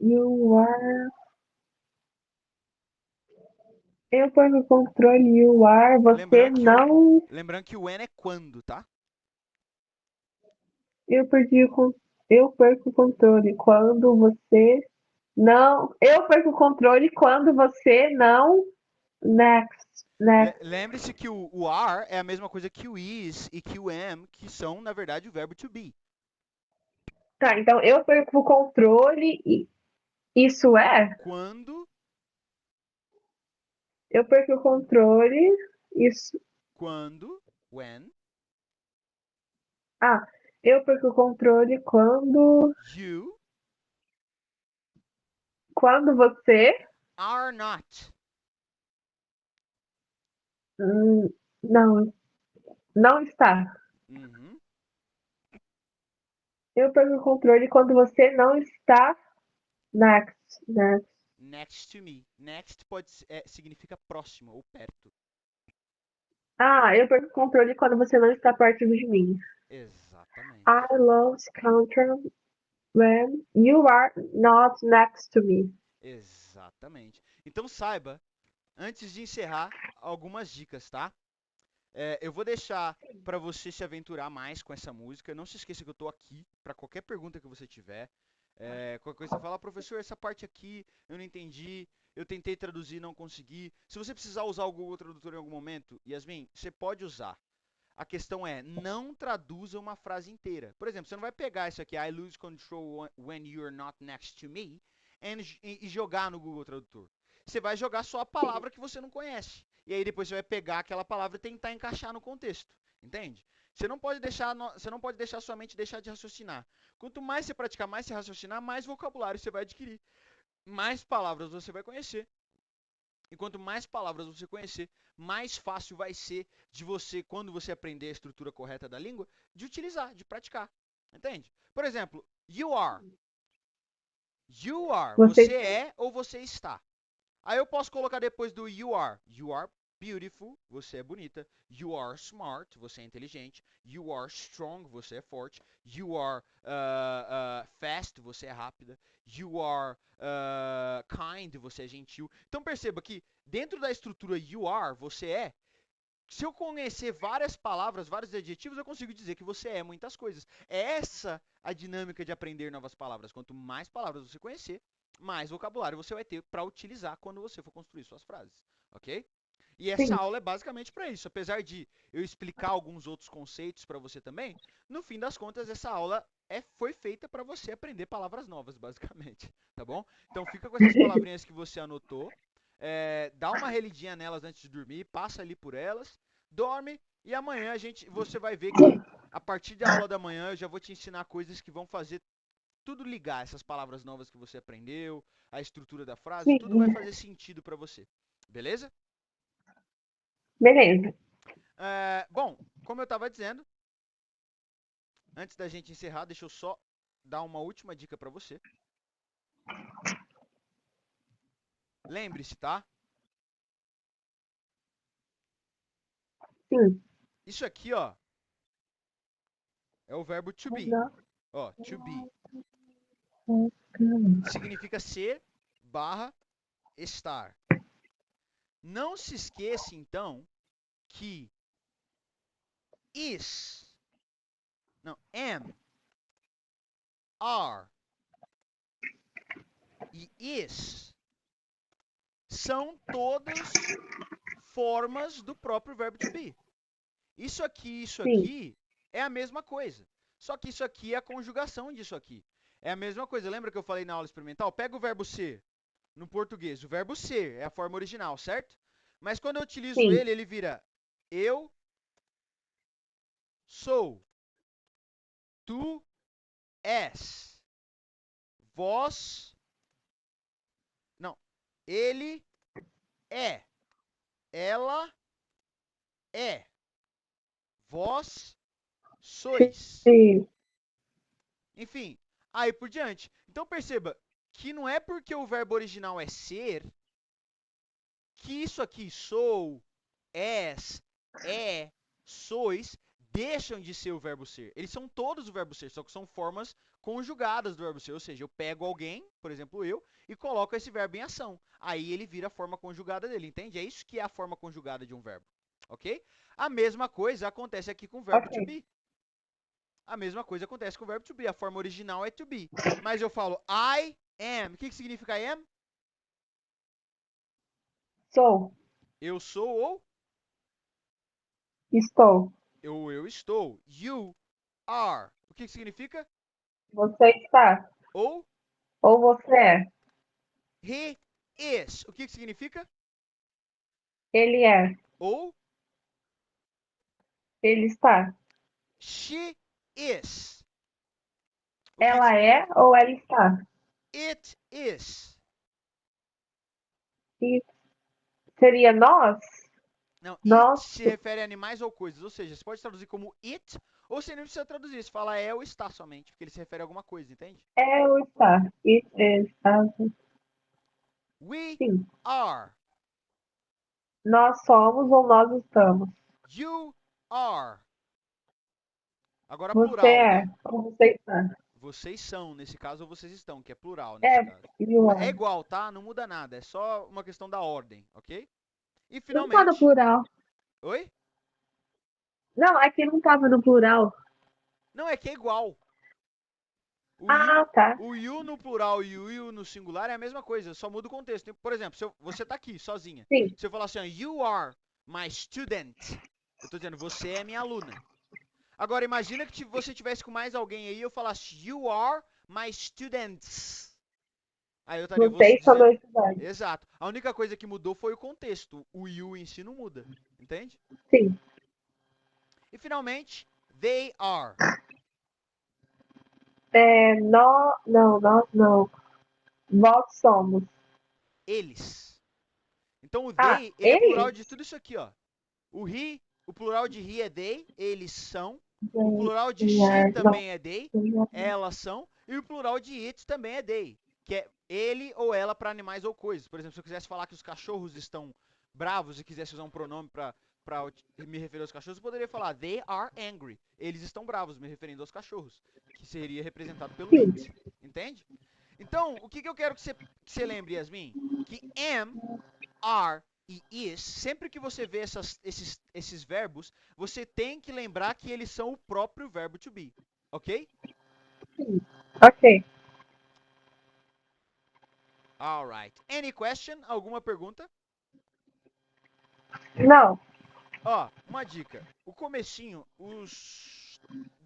You are. Eu perco o controle, you are. Você não. Lembrando que o when é quando, tá? Eu perdi o con... Eu perco o controle quando você não. Eu perco o controle quando você não. Next. Next. Lembre-se que o are é a mesma coisa que o is e que o am, que são, na verdade, o verbo to be. Tá, então eu perco o controle e isso é? Quando, Eu perco o controle. Isso. when, Ah, eu perco o controle quando. you Quando você. are not. Não. Não está. Uhum. Eu perco o controle quando você não está. Next. Next. Next to me. Next significa próximo ou perto. Ah, eu perco o controle quando você não está perto de mim. Exatamente. I lose control when you are not next to me. Exatamente. Então saiba, antes de encerrar, algumas dicas, tá? Eu vou deixar para você se aventurar mais com essa música. Não se esqueça que eu estou aqui para qualquer pergunta que você tiver. Qualquer coisa você fala, professor, essa parte aqui eu não entendi, eu tentei traduzir, não consegui. Se você precisar usar o Google Tradutor em algum momento, Yasmin, você pode usar. A questão é, não traduza uma frase inteira. Por exemplo, você não vai pegar isso aqui, I lose control when you're not next to me, e jogar no Google Tradutor. Você vai jogar só a palavra que você não conhece. E aí depois você vai pegar aquela palavra e tentar encaixar no contexto. Entende? Você não pode deixar sua mente deixar de raciocinar. Quanto mais você praticar, mais você raciocinar, mais vocabulário você vai adquirir. Mais palavras você vai conhecer. E quanto mais palavras você conhecer, mais fácil vai ser de você, quando você aprender a estrutura correta da língua, de utilizar, de praticar. Entende? Por exemplo, you are. You are. Você. Você é ou você está. Aí eu posso colocar depois do you are. You are beautiful. Você é bonita. You are smart. Você é inteligente. You are strong. Você é forte. You are fast. Você é rápida. You are kind. Você é gentil. Então perceba que dentro da estrutura you are, você é. Se eu conhecer várias palavras, vários adjetivos, eu consigo dizer que você é muitas coisas. É essa a dinâmica de aprender novas palavras. Quanto mais palavras você conhecer, mais vocabulário você vai ter para utilizar quando você for construir suas frases, ok? E essa Sim. aula é basicamente para isso. Apesar de eu explicar alguns outros conceitos para você também, no fim das contas essa aula foi feita para você aprender palavras novas, basicamente, tá bom? Então fica com essas palavrinhas que você anotou, dá uma relidinha nelas antes de dormir, passa ali por elas, dorme e amanhã você vai ver que a partir da aula da manhã eu já vou te ensinar coisas que vão fazer tudo ligar, essas palavras novas que você aprendeu, a estrutura da frase, tudo vai Sim. fazer sentido para você. Beleza? Beleza. Bom, como eu estava dizendo, antes da gente encerrar, deixa eu só dar uma última dica para você. Lembre-se, tá? Sim. Isso aqui, ó, é o verbo to be. Ó, to be. Significa ser barra estar. Não se esqueça, então, que is, não, am, are e is são todas formas do próprio verbo to be. Isso Sim. aqui é a mesma coisa. Só que isso aqui é a conjugação disso aqui. É a mesma coisa. Lembra que eu falei na aula experimental? Pega o verbo ser no português. O verbo ser é a forma original, certo? Mas quando eu utilizo Sim. ele, ele vira eu sou, tu és, vós, não, ele é, ela é, vós sois. Sim. Enfim, aí por diante. Então perceba que não é porque o verbo original é ser que isso aqui, sou, és, é, sois, deixam de ser o verbo ser. Eles são todos o verbo ser, só que são formas conjugadas do verbo ser. Ou seja, eu pego alguém, por exemplo, eu, e coloco esse verbo em ação. Aí ele vira a forma conjugada dele, entende? É isso que é a forma conjugada de um verbo, ok? A mesma coisa acontece aqui com o verbo to Ok. be. A mesma coisa acontece com o verbo to be. A forma original é to be. Mas eu falo I am. O que significa I am? Sou. Eu sou ou Estou. eu estou. You are. O que significa? Você está. Ou Ou você é. he is. O que significa? Ele é. Ou Ele está. she is. O que Ela é ou ela está? it is. E seria nós? Não, it Nós. se refere a animais ou coisas. Ou seja, você pode traduzir como it, ou você nem precisa traduzir. Você fala é ou está somente, porque ele se refere a alguma coisa, entende? É ou está? It is. We Sim. are. Nós somos ou nós estamos? You are. Agora Você plural, é né? ou você está? Vocês são, nesse caso, ou vocês estão, que é plural nesse É, caso. you É are. igual, tá? Não muda nada. É só uma questão da ordem, ok? E Não tá no finalmente. plural. Oi? Não, aqui não tava no plural. Não, é que é igual. O Ah, you, tá. o you no plural e o you no singular é a mesma coisa, só muda o contexto. Por exemplo, se você tá aqui sozinha. Sim. Se eu falar assim, ó, you are my student. Eu tô dizendo, você é minha aluna. Agora, imagina que você tivesse com mais alguém aí e eu falasse, you are my students. Aí eu estaria Vocês são dizendo. dois estudantes. Exato. A única coisa que mudou foi o contexto. O you em si não muda. Entende? Sim. E finalmente, they are. Nós não. Nós somos. Eles. Então o Ah, they, ele é plural eles? de tudo isso aqui, ó. O he, o plural de he é they, eles são. O They plural de she are. Nós. também é they, elas são. E o plural de it também é they, que é ele ou ela para animais ou coisas. Por exemplo, se eu quisesse falar que os cachorros estão bravos e quisesse usar um pronome para me referir aos cachorros, eu poderia falar they are angry. Eles estão bravos, me referindo aos cachorros, que seria representado pelo Sim. it. Entende? Então, o que eu quero que você lembre, Yasmin? Que am, are e is, sempre que você vê esses verbos, você tem que lembrar que eles são o próprio verbo to be, ok? Sim. Ok. Alright. Any question? Alguma pergunta? Não. Ó, uma dica. O comecinho, os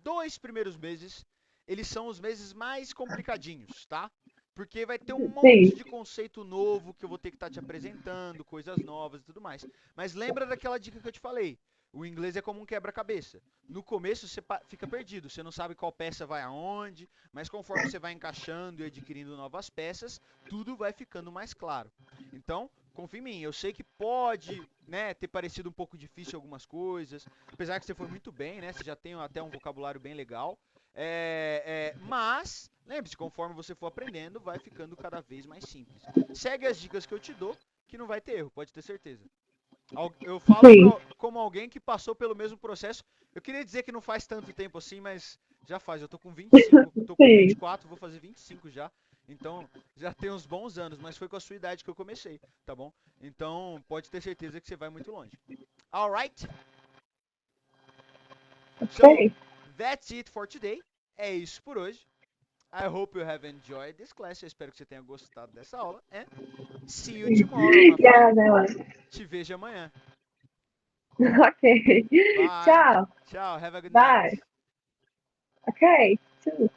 2 primeiros meses, eles são os meses mais complicadinhos, tá? Porque vai ter um monte Sim. de conceito novo que eu vou ter que estar te apresentando, coisas novas e tudo mais. Mas lembra daquela dica que eu te falei. O inglês é como um quebra-cabeça. No começo você fica perdido, você não sabe qual peça vai aonde, mas conforme você vai encaixando e adquirindo novas peças, tudo vai ficando mais claro. Então, confia em mim, eu sei que pode, né, ter parecido um pouco difícil algumas coisas, apesar que você foi muito bem, né, você já tem até um vocabulário bem legal, mas, lembre-se, conforme você for aprendendo, vai ficando cada vez mais simples. Segue as dicas que eu te dou, que não vai ter erro, pode ter certeza. Eu falo Sim. como alguém que passou pelo mesmo processo. Eu queria dizer que não faz tanto tempo assim, mas já faz. Eu tô com 25, tô com Sim. 24, vou fazer 25 já. Então, já tem uns bons anos, mas foi com a sua idade que eu comecei, tá bom? Então, pode ter certeza que você vai muito longe. Alright? So, Ok. that's it for today. É isso por hoje. I hope you have enjoyed this class. Eu espero que você tenha gostado dessa aula. And see you tomorrow, my Yeah, friend. Ela. Te vejo amanhã. Ok. Bye. Tchau. Ciao. Have a good night. Bye. Ok. Tchau.